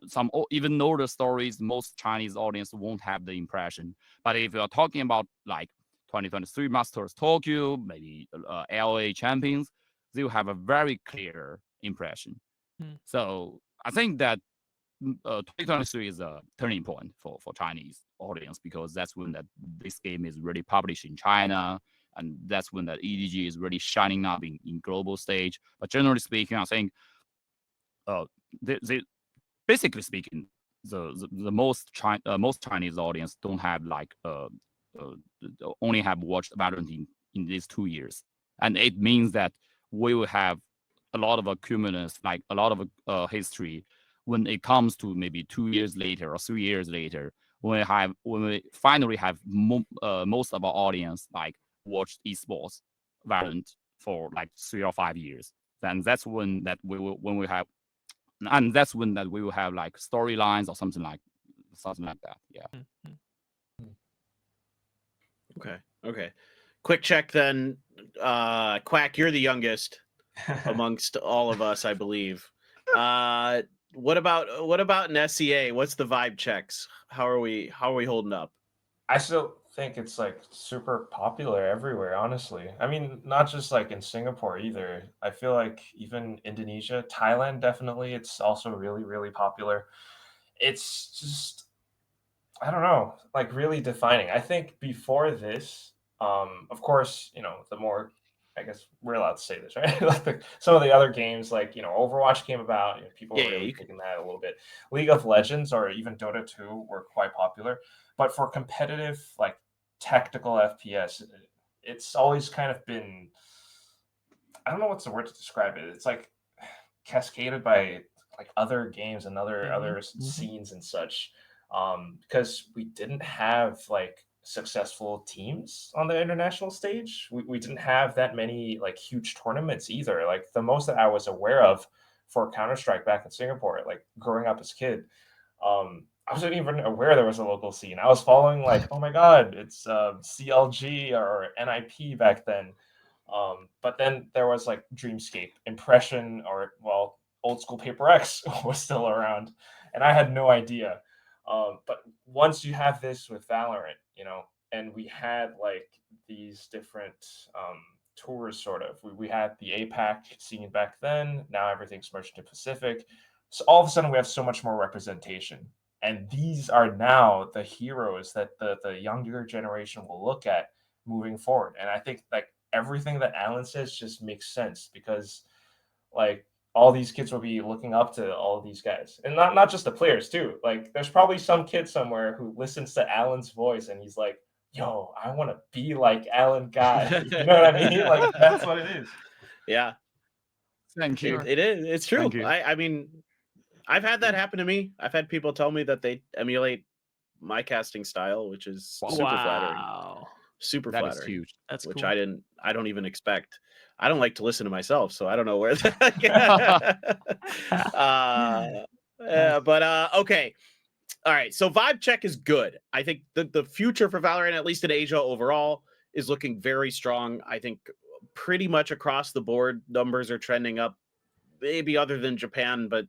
some even older stories, most Chinese audience won't have the impression. But if you're talking about like 2023 Masters Tokyo, maybe LA champions, they will have a very clear impression. So I think that 2023 is a turning point for Chinese audience, because that's when that this game is really published in China, and that's when that EDG is really shining up in global stage. But generally speaking, I think basically speaking, the most Chinese audience don't have like only have watched VALORANT in these 2 years, and it means that we will have a lot of accumulants, like a lot of history, when it comes to maybe 2 years later or 3 years later, when we finally have most of our audience like watched esports VALORANT for like 3 or 5 years. Then that's when that we will when we have and that's when that we will have like storylines or something like that. Yeah. Okay. Quick check then. Quack, you're the youngest amongst all of us, I believe. What about an SEA? What's the vibe checks? How are we holding up? I still think it's like super popular everywhere, honestly. I mean, not just like in Singapore either. I feel like even Indonesia, Thailand, definitely, it's also really, really popular. It's just, I don't know, like really defining. I think before this, of course, the more, I guess we're allowed to say this, right? Like some of the other games, like, Overwatch came about, people were really taking that a little bit. League of Legends or even Dota 2 were quite popular. But for competitive, like tactical FPS, it's always kind of been, I don't know what's the word to describe it. It's like cascaded by like other games and other scenes and such, because we didn't have like successful teams on the international stage. We didn't have that many like huge tournaments either. Like the most that I was aware of for Counter-Strike back in Singapore, like growing up as a kid, I wasn't even aware there was a local scene. I was following like, oh my god, it's CLG or NIP back then. But then there was like Dreamscape, Impression, or well, old school Paper X was still around, and I had no idea. But once you have this with Valorant, and we had like these different tours, sort of. We had the APAC scene back then. Now everything's merged to Pacific. So all of a sudden we have so much more representation. And these are now the heroes that the younger generation will look at moving forward. And I think like everything that Alan says just makes sense, because like all these kids will be looking up to all of these guys, and not just the players too. Like there's probably some kid somewhere who listens to Alan's voice and he's like, yo, I want to be like Alan Gai. You know what I mean? Like that's what it is. Yeah. Thank you. It is. It's true. Thank you. I mean, I've had that happen to me. I've had people tell me that they emulate my casting style, which is super flattering. Super That flattering. is huge. That's which cool. I don't even expect. I don't like to listen to myself, so I don't know where that. But okay. All right. So vibe check is good. I think the future for Valorant, at least in Asia overall, is looking very strong. I think pretty much across the board, numbers are trending up, maybe other than Japan, but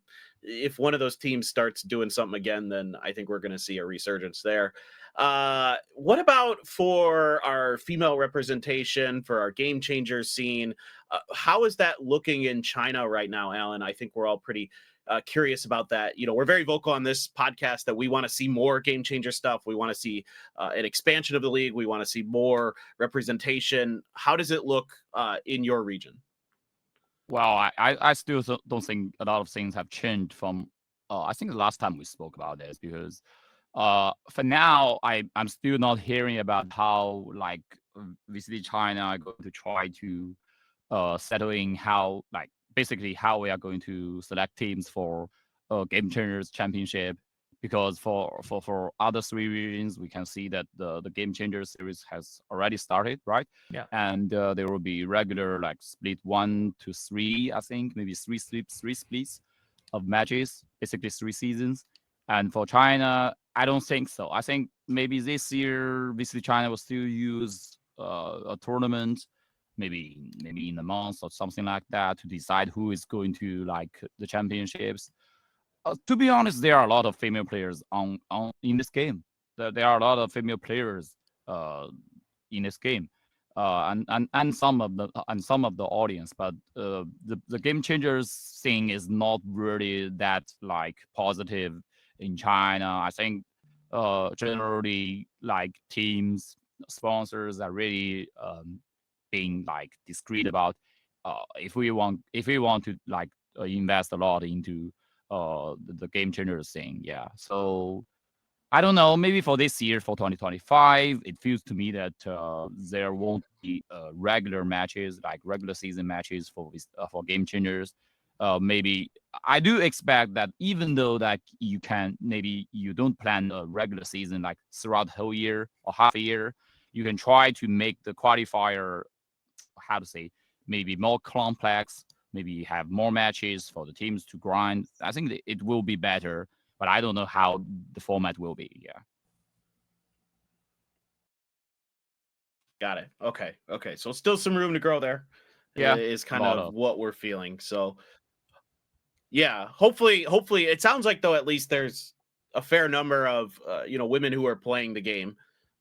if one of those teams starts doing something again, then I think we're going to see a resurgence there. What about for our female representation, for our game changers scene? How is that looking in China right now, Alan? I think we're all pretty curious about that. We're very vocal on this podcast that we want to see more game changer stuff. We want to see an expansion of the league. We want to see more representation. How does it look in your region? Well, I still don't think a lot of things have changed from I think the last time we spoke about this, because for now I'm still not hearing about how like VCT China are going to try to settle in how like basically how we are going to select teams for Game Changers Championship, because for other 3 regions we can see that the Game Changers series has already started, right? Yeah. And there will be regular like split 1 to 3, I think maybe three splits of matches, basically 3 seasons. And for China, I don't think so. I think maybe this year VCT China will still use a tournament, maybe in a month or something like that, to decide who is going to like the championships. To be honest, there are a lot of female players on in this game. There are a lot of female players in this game, and some of the audience. But the game changers thing is not really that like positive in China. I think generally like teams, sponsors are really being like discreet about if we want to like invest a lot into the game changers thing. Yeah. So I don't know. Maybe for this year, for 2025, it feels to me that there won't be regular matches, like regular season matches for game changers. Maybe I do expect that even though that maybe you don't plan a regular season like throughout the whole year or half a year, you can try to make the qualifier, how to say, maybe more complex, maybe have more matches for the teams to grind. I think it will be better, but I don't know how the format will be. Yeah. Got it. Okay. So still some room to grow there. Yeah, Is a kind lot of of. what we're feeling. So yeah, hopefully it sounds like though at least there's a fair number of women who are playing the game.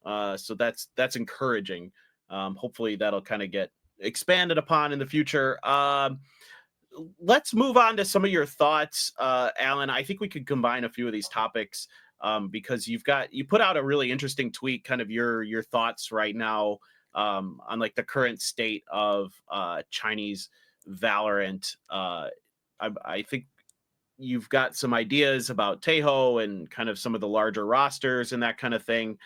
So that's encouraging. Hopefully that'll kind of get expanded upon in the future. Let's move on to some of your thoughts, Alan. I think we could combine a few of these topics because you put out a really interesting tweet, kind of your thoughts right now on like the current state of Chinese Valorant. I think you've got some ideas about Tejo and kind of some of the larger rosters and that kind of thing.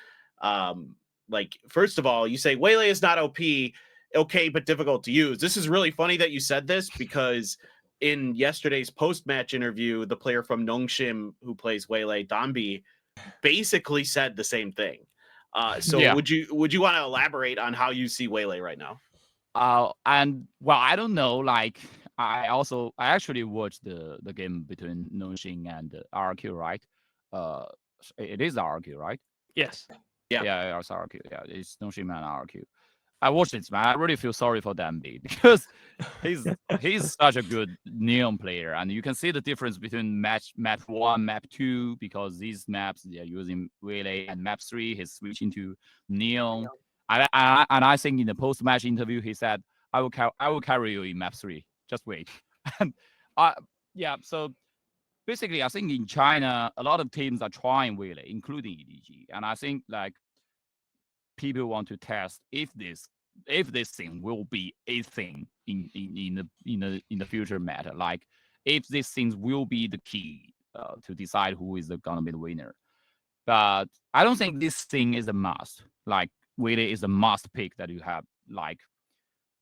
Like, first of all, you say Waylay is not okay, but difficult to use. This is really funny that you said this because in yesterday's post-match interview, the player from Nongshim who plays Waylay, Dambi, basically said the same thing. So Yeah. would you want to elaborate on how you see Waylay right now? And well, I don't know. Like, I actually watched the game between Nongxing and RQ, right? It is RQ, right? Yes. Yeah. It's RQ. Yeah, it's Nongxing and RQ. I watched it, man. I really feel sorry for Dambi because he's such a good Neon player, and you can see the difference between map 1, map 2, because these maps they are using Waylay, and map 3 he's switching to Neon. And I think in the post-match interview he said, "I will carry you in map 3. Just wait." And yeah. So basically, I think in China a lot of teams are trying Waylay, including EDG, and I think like people want to test if this thing will be a thing in the future meta. Like if these things will be the key to decide who is gonna be the winner. But I don't think this thing is a must. Like Waylay is a must pick that you have. Like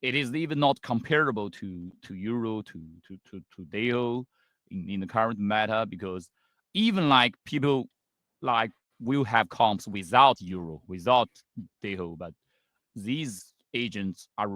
it is even not comparable to Euro to Deo in the current meta, because even like people like will have comps without Euro, without Deo, but these agents are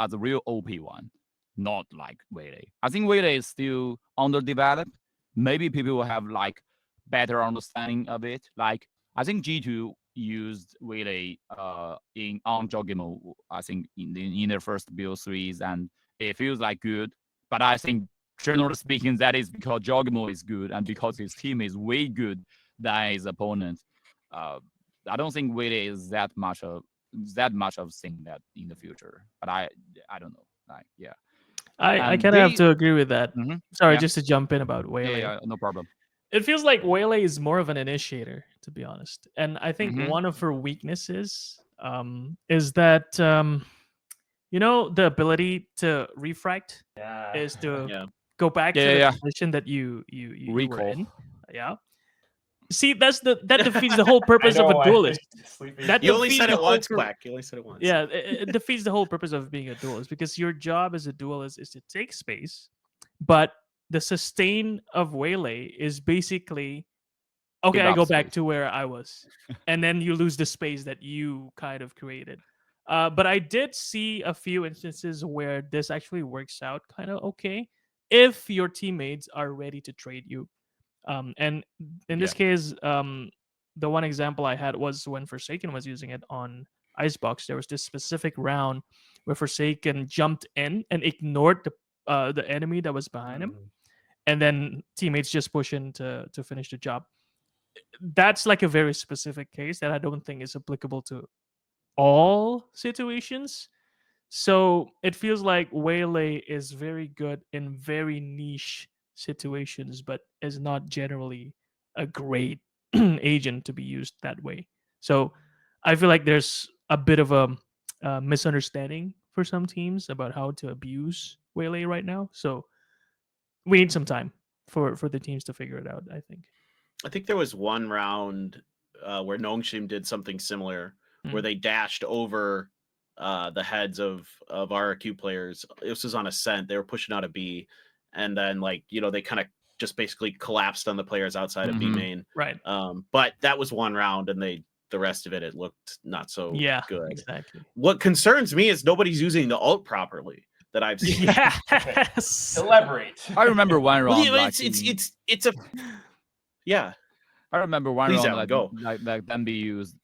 the real OP one, not like Waylay. I think Waylay is still underdeveloped. Maybe people will have like better understanding of it. Like I think G2 used Waylay on Jogimo, I think in their first BO3s, and it feels like good. But I think generally speaking, that is because Jogimo is good and because his team is way good than his opponent. I don't think Waylay is that much of thing that in the future. But I don't know. Like yeah. I And kind of have to agree with that. Mhm. Sorry, Yeah. just to jump in about Waylay. Yeah, no problem. It feels like Waylay is more of an initiator, to be honest. And I think Mhm. one of her weaknesses is that the ability to refract Yeah. is to Yeah. go back to the position that you were Recall. in. Yeah. See, that defeats the whole purpose of a duelist. That You only defeats said the it whole once, Quack. You only said it once. Yeah, it defeats the whole purpose of being a duelist, because your job as a duelist is to take space, but the sustain of Waylay is basically, okay, Give I up go back space. to where I was, and then you lose the space that you kind of created. But I did see a few instances where this actually works out kind of okay if your teammates are ready to trade you. And in this case, the one example I had was when Forsaken was using it on Icebox. There was this specific round where Forsaken jumped in and ignored the enemy that was behind him, and then teammates just push in to finish the job. That's like a very specific case that I don't think is applicable to all situations. So it feels like Waylay is very good in very niche situations, but is not generally a great agent to be used that way. So I feel like there's a bit of a misunderstanding for some teams about how to abuse Waylay right now. So we need some time for the teams to figure it out, I think. I think there was one round where Nongshim did something similar, where they dashed over the heads of RRQ players. This was on Ascent. They were pushing out a B, and then like they kind of just basically collapsed on the players outside of B main. Right. But that was one round, and the rest of it looked not so good. Exactly. What concerns me is nobody's using the ult properly that I've seen. Yes. Elaborate. I remember one round. Well, like it's a yeah. I remember one Please, round Alan, go. like Demby used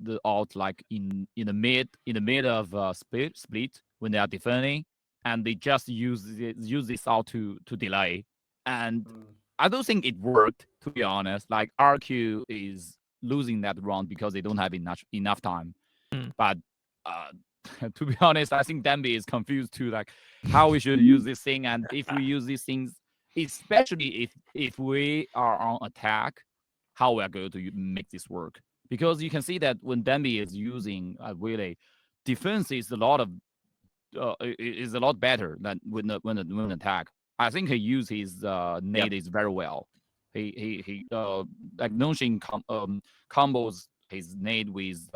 the alt like in the mid of split when they are defending, and they just use this alt to delay. And I don't think it worked, to be honest. Like RQ is losing that round because they don't have enough time. But to be honest, I think Demby is confused too, like how we should use this thing, and if we use these things, especially if we are on attack, how we are going to make this work. Because you can see that when Demby is using Waylay, defense is a lot better than when attack. I think he used his nades very well. He like Nongshim combos his nade with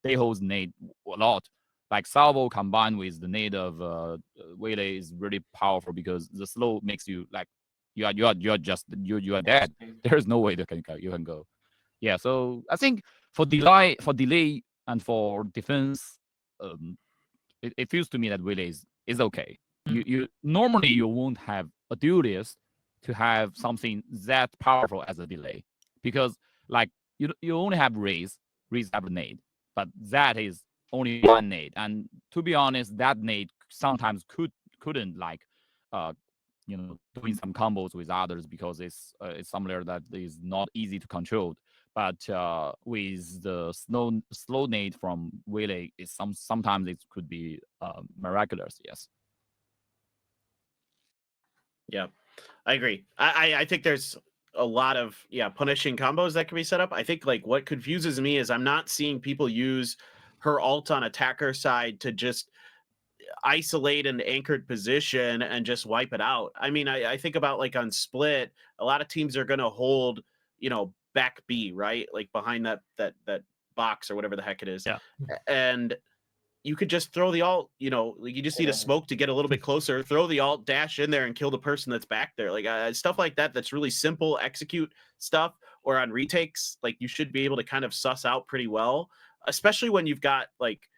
Daeho's nade a lot. Like Salvo combined with the nade of Waylay is really powerful because the slow makes you like you are dead. There's no way that you can go. Yeah, so I think for delay and for defense, it feels to me that Waylay is okay. You normally you won't have a duelist to have something that powerful as a delay, because like you only have Raze have a nade, but that is only one nade, and to be honest, that nade sometimes couldn't like doing some combos with others because it's somewhere that is not easy to control. But with the slow nade from Waylay, sometimes it could be miraculous. Yes. Yeah, I agree. I think there's a lot of punishing combos that can be set up. I think like what confuses me is I'm not seeing people use her ult on attacker side to just isolate an anchored position and just wipe it out. I mean, I think about like on split, a lot of teams are going to hold, back B, right? Like behind that box or whatever the heck it is. Yeah. And you could just throw the alt, like you just need a smoke to get a little bit closer, throw the alt, dash in there and kill the person that's back there. Like stuff like that. That's really simple execute stuff. Or on retakes, like you should be able to kind of suss out pretty well, especially when you've got like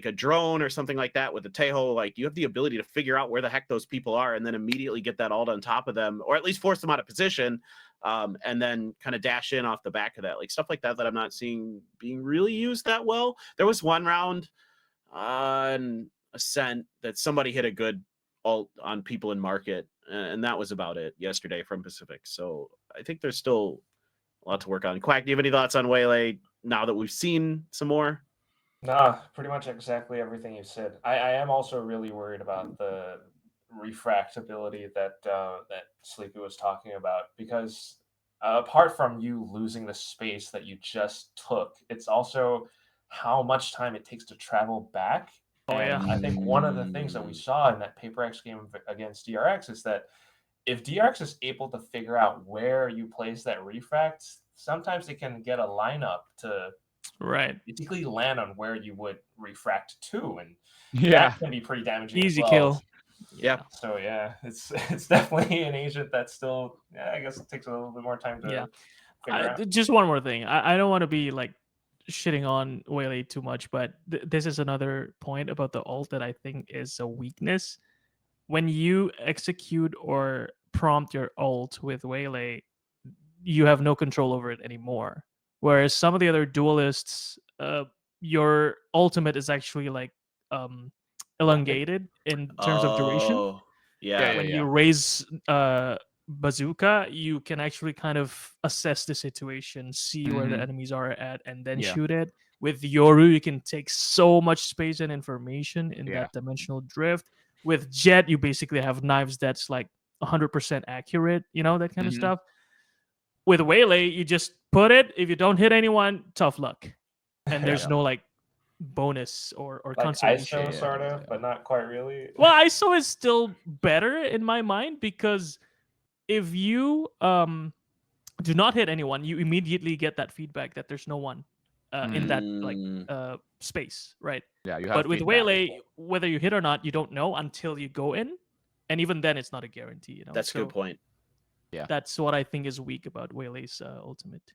a drone or something like that with a Taeho. Like you have the ability to figure out where the heck those people are and then immediately get that alt on top of them, or at least force them out of position, and then kind of dash in off the back of that. Like stuff like that I'm not seeing being really used that well. There was one round on Ascent that somebody hit a good alt on people in market, and that was about it yesterday from Pacific. So I think there's still a lot to work on. Quack, do you have any thoughts on Waylay now that we've seen some more? Nah, pretty much exactly everything you said. I am also really worried about the refractability that Sleepy was talking about, because apart from you losing the space that you just took, it's also how much time it takes to travel back. I think one of the things that we saw in that PaperX game against DRX is that if DRX is able to figure out where you place that refract, sometimes they can get a lineup to basically land on where you would refract to, and that can be pretty damaging. Easy as well. kill. Yeah. So yeah, it's definitely an agent that still, I guess it takes a little bit more time to figure out. Just one more thing. I don't want to be like shitting on Waylay too much, but this is another point about the ult that I think is a weakness. When you execute or prompt your ult with Waylay, you have no control over it anymore. Whereas some of the other duelists, your ultimate is actually like elongated in terms of duration. Oh, yeah. When you raise bazooka, you can actually kind of assess the situation, see where the enemies are at, and then shoot it. With Yoru, you can take so much space and information in that dimensional drift. With Jet, you basically have knives that's like 100% accurate, you know, that kind of stuff. With Waylay, you just put it. If you don't hit anyone, tough luck. And there's no like bonus or like consolation. ISO sort of, but not quite really. Well, ISO is still better in my mind, because if you do not hit anyone, you immediately get that feedback that there's no one in that like space, right? Yeah, you have. But with feedback. Waylay, whether you hit or not, you don't know until you go in, and even then, it's not a guarantee. You know, That's a good point. Yeah, that's what I think is weak about Waylay's ultimate.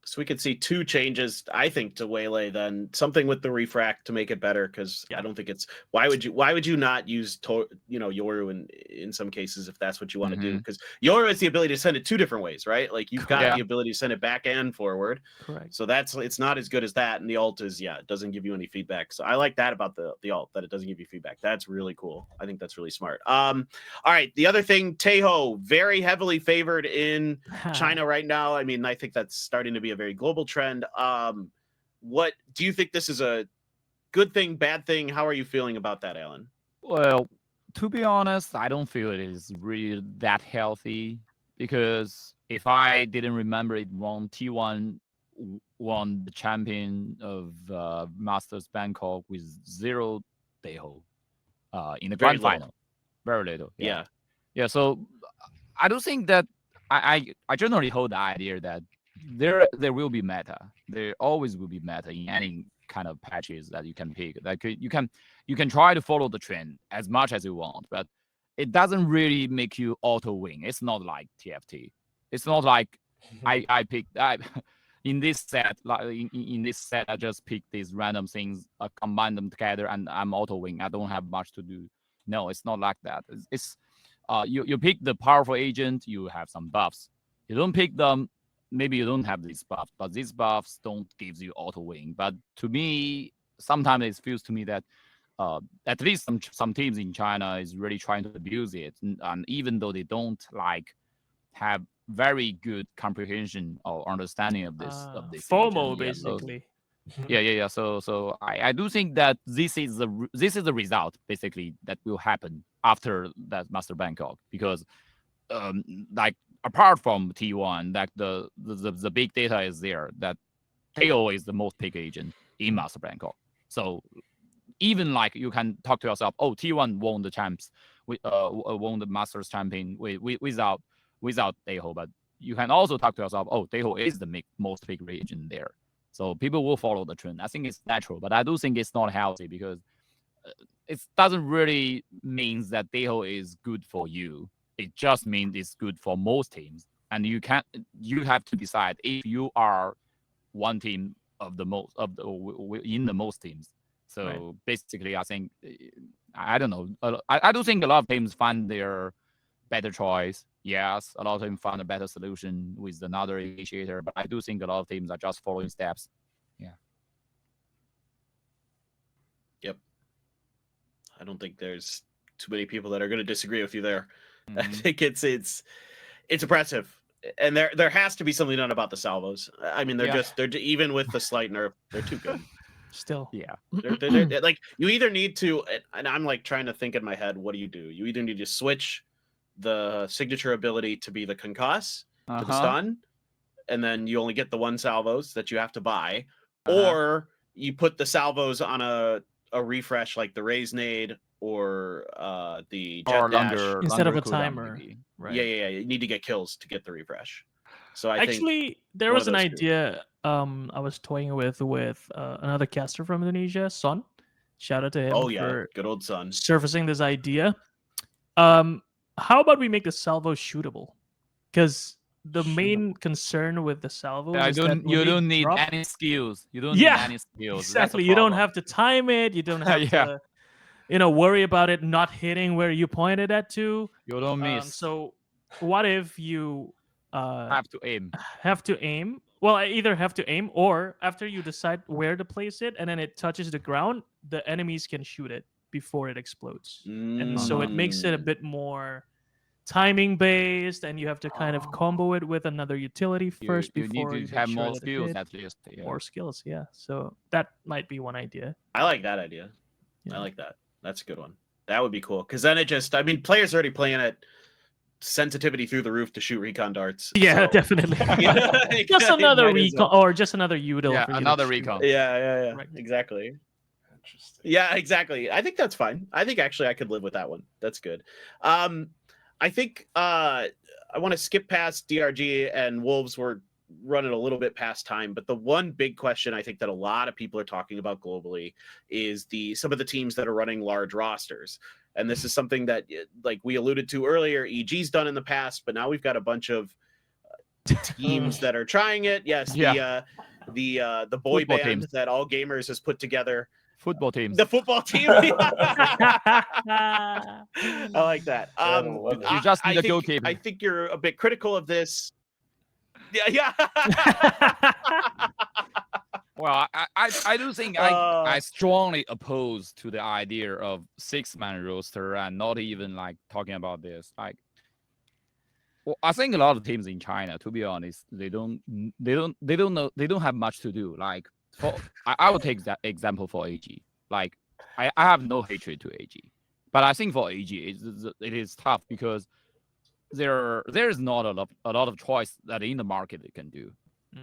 So we could see 2 changes, I think, to Waylay. Then something with the refract to make it better, because I don't think it's. Why would you not use Yoru in some cases if that's what you want to do? Because Yoru has the ability to send it 2 different ways, right? Like you've got the ability to send it back and forward. Correct. So it's not as good as that, and the ult is it doesn't give you any feedback. So I like that about the ult, that it doesn't give you feedback. That's really cool. I think that's really smart. All right, the other thing, Taeho, very heavily favored in China right now. I mean, I think that's starting to be a very global trend. What do you think? This is a good thing, bad thing? How are you feeling about that, Alan? Well, to be honest, I don't feel it is really that healthy, because if I didn't remember it wrong, T1 won the champion of Masters Bangkok with 0 Daeho in the grand final. Very little. Yeah. So I don't think that I generally hold the idea that there will be meta. There always will be meta in any kind of patches that you can pick. Like you can try to follow the trend as much as you want, but it doesn't really make you auto win. It's not like TFT. It's not like I picked in this set, like in this set, I just pick these random things, combine them together, and I'm auto win. I don't have much to do. No, it's not like that. It's you pick the powerful agent, you have some buffs. You don't pick them, maybe you don't have these buffs, but these buffs don't give you auto win. But to me, sometimes it feels to me that at least some teams in China is really trying to abuse it, and even though they don't like have very good comprehension or understanding of this FOMO agent. basically. So I do think that this is the result basically that will happen after that Master Bangkok, because like apart from T1, like the big data is there that KO is the most picked agent in Master Bangkok. So even like you can talk to yourself, oh, T1 won the champs, won the Masters champion without Daeho, but you can also talk to yourself, oh, Daeho is the most picked agent there. So people will follow the trend. I think it's natural, but I do think it's not healthy, because it doesn't really mean that Daeho is good for you. It just means it's good for most teams, and you have to decide if you are one team of the most in the most teams. So basically, I think I don't know. I do think a lot of teams find their better choice. Yes, a lot of them find a better solution with another initiator, but I do think a lot of teams are just following steps. Yeah. Yep. I don't think there's too many people that are going to disagree with you there. I think it's impressive, and there has to be something done about the salvos. I mean, they're even with the slight nerf, they're too good. Still, they're like, you either need to, and I'm like trying to think in my head, what do? You either need to switch the signature ability to be the concuss to the stun, and then you only get the 1 salvos that you have to buy, or you put the salvos on a refresh like the raise nade or the jet dash instead of a timer. Right. Yeah. You need to get kills to get the refresh. So I actually think there was an idea I was toying with another caster from Indonesia, Son. Shout out to him. Oh yeah, for good old Son surfacing this idea. How about we make the salvo shootable? Because the main concern with the salvos is that you don't need any skills. You don't need any skills. Exactly. You don't have to time it. You don't have to worry about it not hitting where you pointed at to. You don't miss. So what if you have to aim? Well, I either have to aim, or after you decide where to place it and then it touches the ground, the enemies can shoot it before it explodes. And so it makes it a bit more timing based, and you have to kind of combo it with another utility first you before need you to make have sure more that it skills hit. at least. Yeah. More skills, yeah. So that might be one idea. I like that idea. Yeah. I like that. That's a good one. That would be cool. Because then it just, I mean, players already playing it sensitivity through the roof to shoot recon darts. Yeah, so- definitely. Yeah, Just it another might as recon, well. or just another util. Yeah, for you to another shoot. recon. Yeah, Right. exactly. Interesting. Yeah, exactly. I think that's fine. I think actually I could live with that one. That's good. I think I want to skip past DRG and Wolves. Were running a little bit past time, but the one big question I think that a lot of people are talking about globally is some of the teams that are running large rosters. And this is something that, like we alluded to earlier, EG's done in the past, but now we've got a bunch of teams that are trying it. Yes, Yeah. the boy Football band teams. that All Gamers has put together. Football teams. The football team. I like that. I love it. You just need a think, goalkeeper. I think you're a bit critical of this. Yeah. Well, I do think I strongly oppose to the idea of 6-man roster and not even like talking about this. Like, well, I think a lot of teams in China, to be honest, they don't have much to do. Like, I would take that example for AG. Like, I have no hatred to AG, but I think for AG it is tough because there is not a lot of choice that in the market they can do.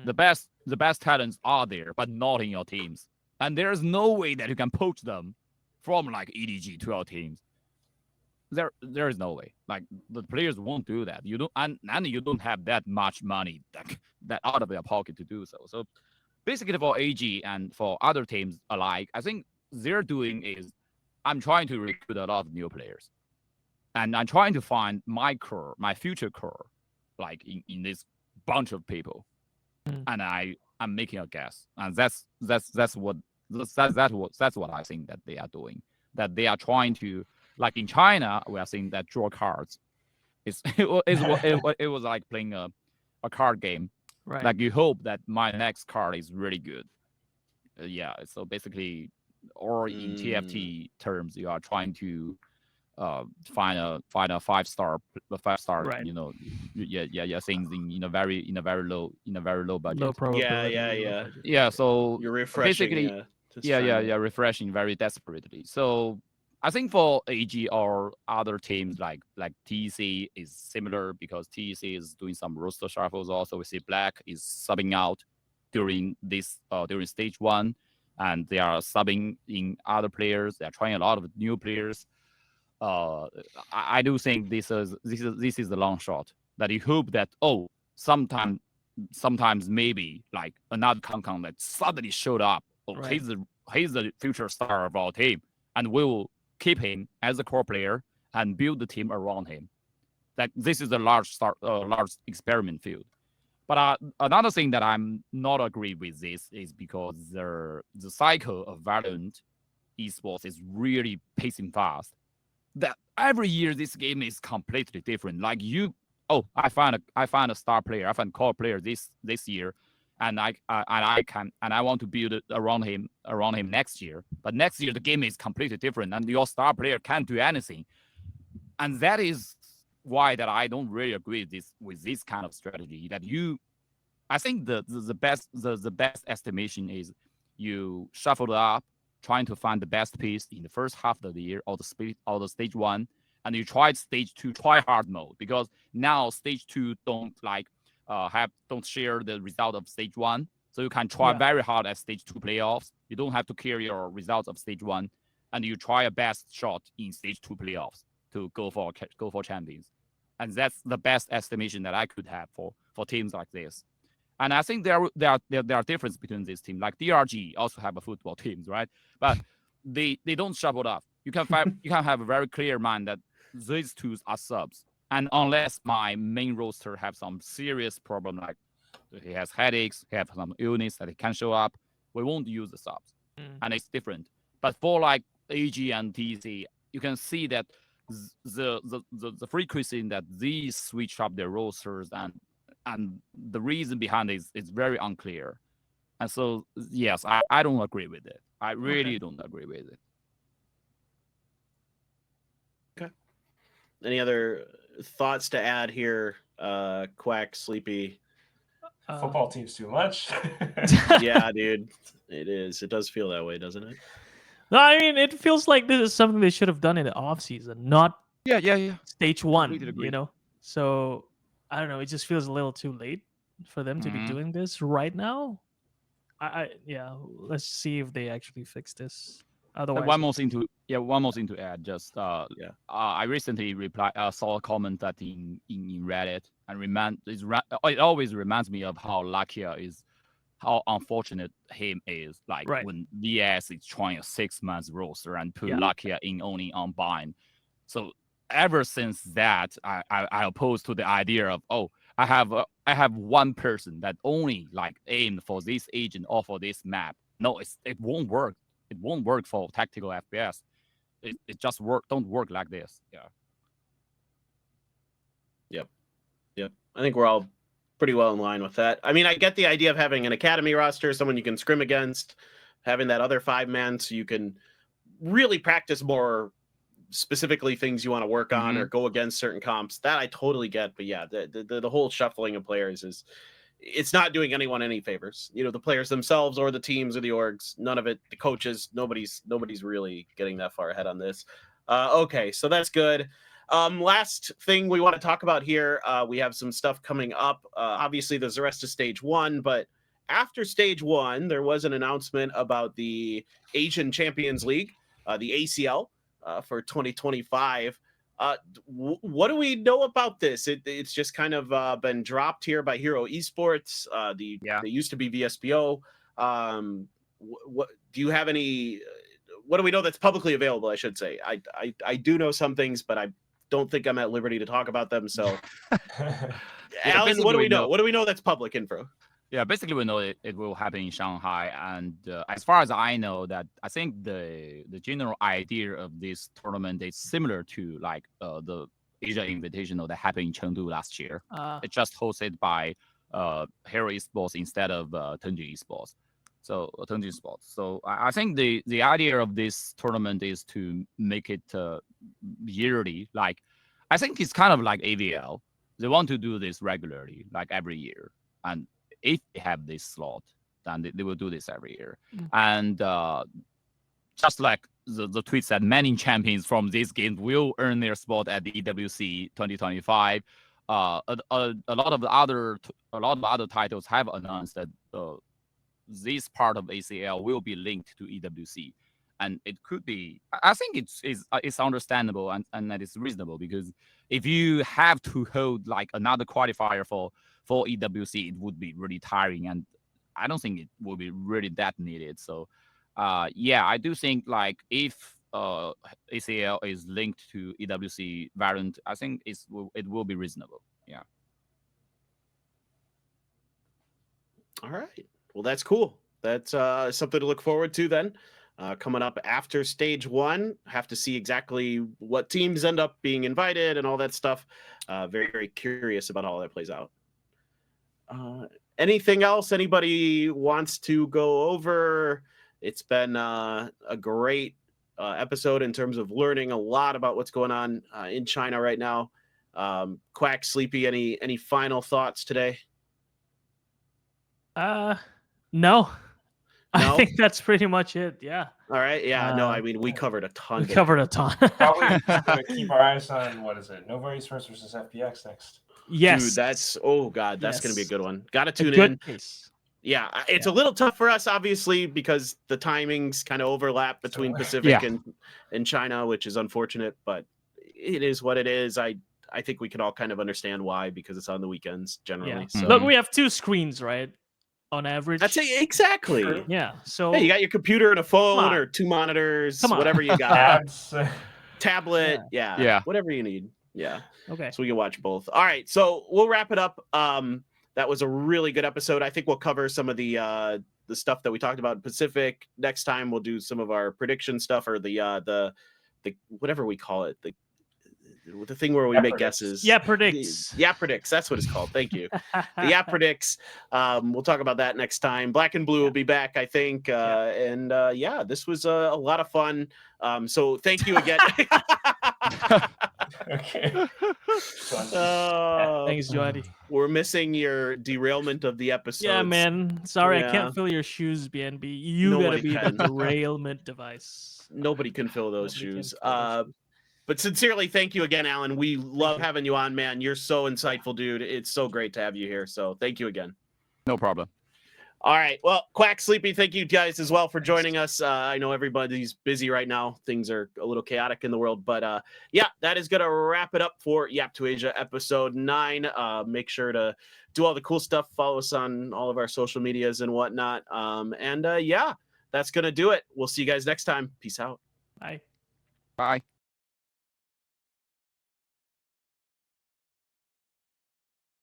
The best talents are there, but not in your teams. And there is no way that you can poach them from like EDG to your teams. There is no way. Like the players won't do that. You don't, and you don't have that much money that out of their pocket to do so. So basically, for AG and for other teams alike, I think they're doing is I'm trying to recruit a lot of new players, and I'm trying to find my core, my future core, like in this bunch of people. And I'm making a guess, and that's what I think that they are doing. That they are trying to, like in China, we are seeing that draw cards. It was like playing a card game. Right. Like you hope that my next card is really good. Yeah. So basically, or in TFT terms, you are trying to find a 5-star, Right. you know, things in a very low budget. Low probability. Yeah. low budget. Yeah, so You're refreshing. basically, yeah. refreshing very desperately. So I think for AG or other teams like TEC is similar because TEC is doing some roster shuffles. Also, we see Black is subbing out during this during stage 1, and they are subbing in other players. They are trying a lot of new players. I do think this is the long shot that you hope that sometimes maybe like another KangKang that suddenly showed up. Right. He's the future star of our team, and we will keep him as a core player and build the team around him. That this is a large experiment field. But another thing that I'm not agree with this is because the cycle of VALORANT Esports is really pacing fast. That every year this game is completely different. Like I find a star player, I find core player this year, and I want to build it around him next year. But next year the game is completely different, and your star player can't do anything. And that is why that I don't really agree with this kind of strategy. That I think the best estimation is you shuffle it up, trying to find the best piece in the first half of the year or the stage 1, and you try stage 2 try hard mode, because now stage 2 don't share the result of stage 1, so you can try very hard at stage 2 playoffs. You don't have to care your results of stage 1, and you try a best shot in stage 2 playoffs to go for champions. And that's the best estimation that I could have for teams like this. And I think there are differences between these teams. Like DRG also have a football teams, right? But they don't shuffle up. You can have a very clear mind that these two are subs. And unless my main roster have some serious problem, like he has headaches, he has some illness that he can't show up, we won't use the subs. And it's different. But for like AG and TC, you can see that the frequency in that these switch up their rosters and and the reason behind it is very unclear. And so, yes, I don't agree with it. I really don't agree with it. Okay. Any other thoughts to add here? Quack, Sleepy. Football team's too much. Yeah, dude, it is. It does feel that way, doesn't it? No, I mean, it feels like this is something they should have done in the off season, not Yeah. stage one. Completely agree. You know, so I don't know. It just feels a little too late for them to be doing this right now. Yeah. Let's see if they actually fix this. Otherwise, One more thing to add. Just I recently saw a comment that in Reddit, and it always reminds me of how how unfortunate him is. Like when VS is trying a 6-month roster and put Lakia in only on bind. So ever since that, I oppose to the idea of I have one person that only like aimed for this agent or for this map. No, it won't work. It won't work for tactical FPS. It just don't work like this. Yeah. Yep. I think we're all pretty well in line with that. I mean, I get the idea of having an academy roster, someone you can scrim against, having that other 5-man so you can really practice more specifically things you want to work on or go against certain comps. That I totally get. But yeah, the whole shuffling of players it's not doing anyone any favors. You know, the players themselves or the teams or the orgs, none of it, the coaches, nobody's really getting that far ahead on this. Okay, so that's good. Last thing we want to talk about here, we have some stuff coming up. Obviously, there's the rest of stage 1, but after stage 1, there was an announcement about the Asian Champions League, the ACL, for 2025. What do we know about this? It's just kind of been dropped here by Hero Esports. They used to be VSBO. What do you have any? What do we know that's publicly available? I should say. I do know some things, but I don't think I'm at liberty to talk about them. So, Alan, what do we know? What do we know that's public info? Yeah, basically we know it will happen in Shanghai, and as far as I know, that I think the general idea of this tournament is similar to like the Asia Invitational that happened in Chengdu last year. It's just hosted by Hero Esports instead of Tenjin Esports. So Tenjin Esports. So I think the idea of this tournament is to make it yearly. Like I think it's kind of like AVL. They want to do this regularly, like every year, and if they have this slot, then they will do this every year. And just like the tweet said, many champions from this game will earn their spot at the EWC 2025. A lot of other titles have announced that this part of ACL will be linked to EWC, and it could be. I think it's understandable and that it's reasonable, because if you have to hold like another qualifier for EWC, it would be really tiring, and I don't think it will be really that needed. So, yeah, I do think like if ACL is linked to EWC variant, I think it will be reasonable. Yeah. All right. Well, that's cool. That's something to look forward to then. Coming up after stage 1, have to see exactly what teams end up being invited and all that stuff. Very, very curious about how that plays out. Anything else anybody wants to go over? It's been a great episode in terms of learning a lot about what's going on in China right now. Quack, Sleepy, any final thoughts today? No. I think that's pretty much it. Yeah. All right. Yeah. No, I mean, we covered a ton. Covered a ton. Probably gonna keep our eyes on what is it? Nova Esports versus FPX next. Yes. Dude, that's that's gonna be a good one. Gotta tune in. Case. Yeah, it's a little tough for us, obviously, because the timings kind of overlap between Pacific and China, which is unfortunate, but it is what it is. I think we can all kind of understand why, because it's on the weekends generally. Yeah. So. Look, we have 2 screens, right? On average. That's it, exactly. Sure. Yeah. So you got your computer and a phone or 2 monitors, whatever you got. Tablet, yeah, whatever you need. Yeah. Okay. So we can watch both. All right. So we'll wrap it up. That was a really good episode. I think we'll cover some of the stuff that we talked about in Pacific. Next time we'll do some of our prediction stuff, or the whatever we call it, the thing where we Yeah, make predicts. guesses. Yeah, predicts. Yeah, predicts. That's what it's called. Thank you. The Yeah predicts. We'll talk about that next time. Black and Blue will be back, I think. And yeah, this was a lot of fun. So thank you again. Okay. Thanks, Joadi. We're missing your derailment of the episode. Yeah, man. Sorry, I Yeah. can't fill your shoes, BNB. You gotta Nobody be can. the derailment device. Nobody can fill those Nobody can shoes. fill those shoes. But sincerely, thank you again, Alan. We love having you on, man. You're so insightful, dude. It's so great to have you here. So thank you again. No problem. All right. Well, Quack, Sleepy, thank you guys as well for joining us. I know everybody's busy right now. Things are a little chaotic in the world. But yeah, that is going to wrap it up for YAP2ASIA episode 9. Make sure to do all the cool stuff. Follow us on all of our social medias and whatnot. And yeah, that's going to do it. We'll see you guys next time. Peace out. Bye. Bye.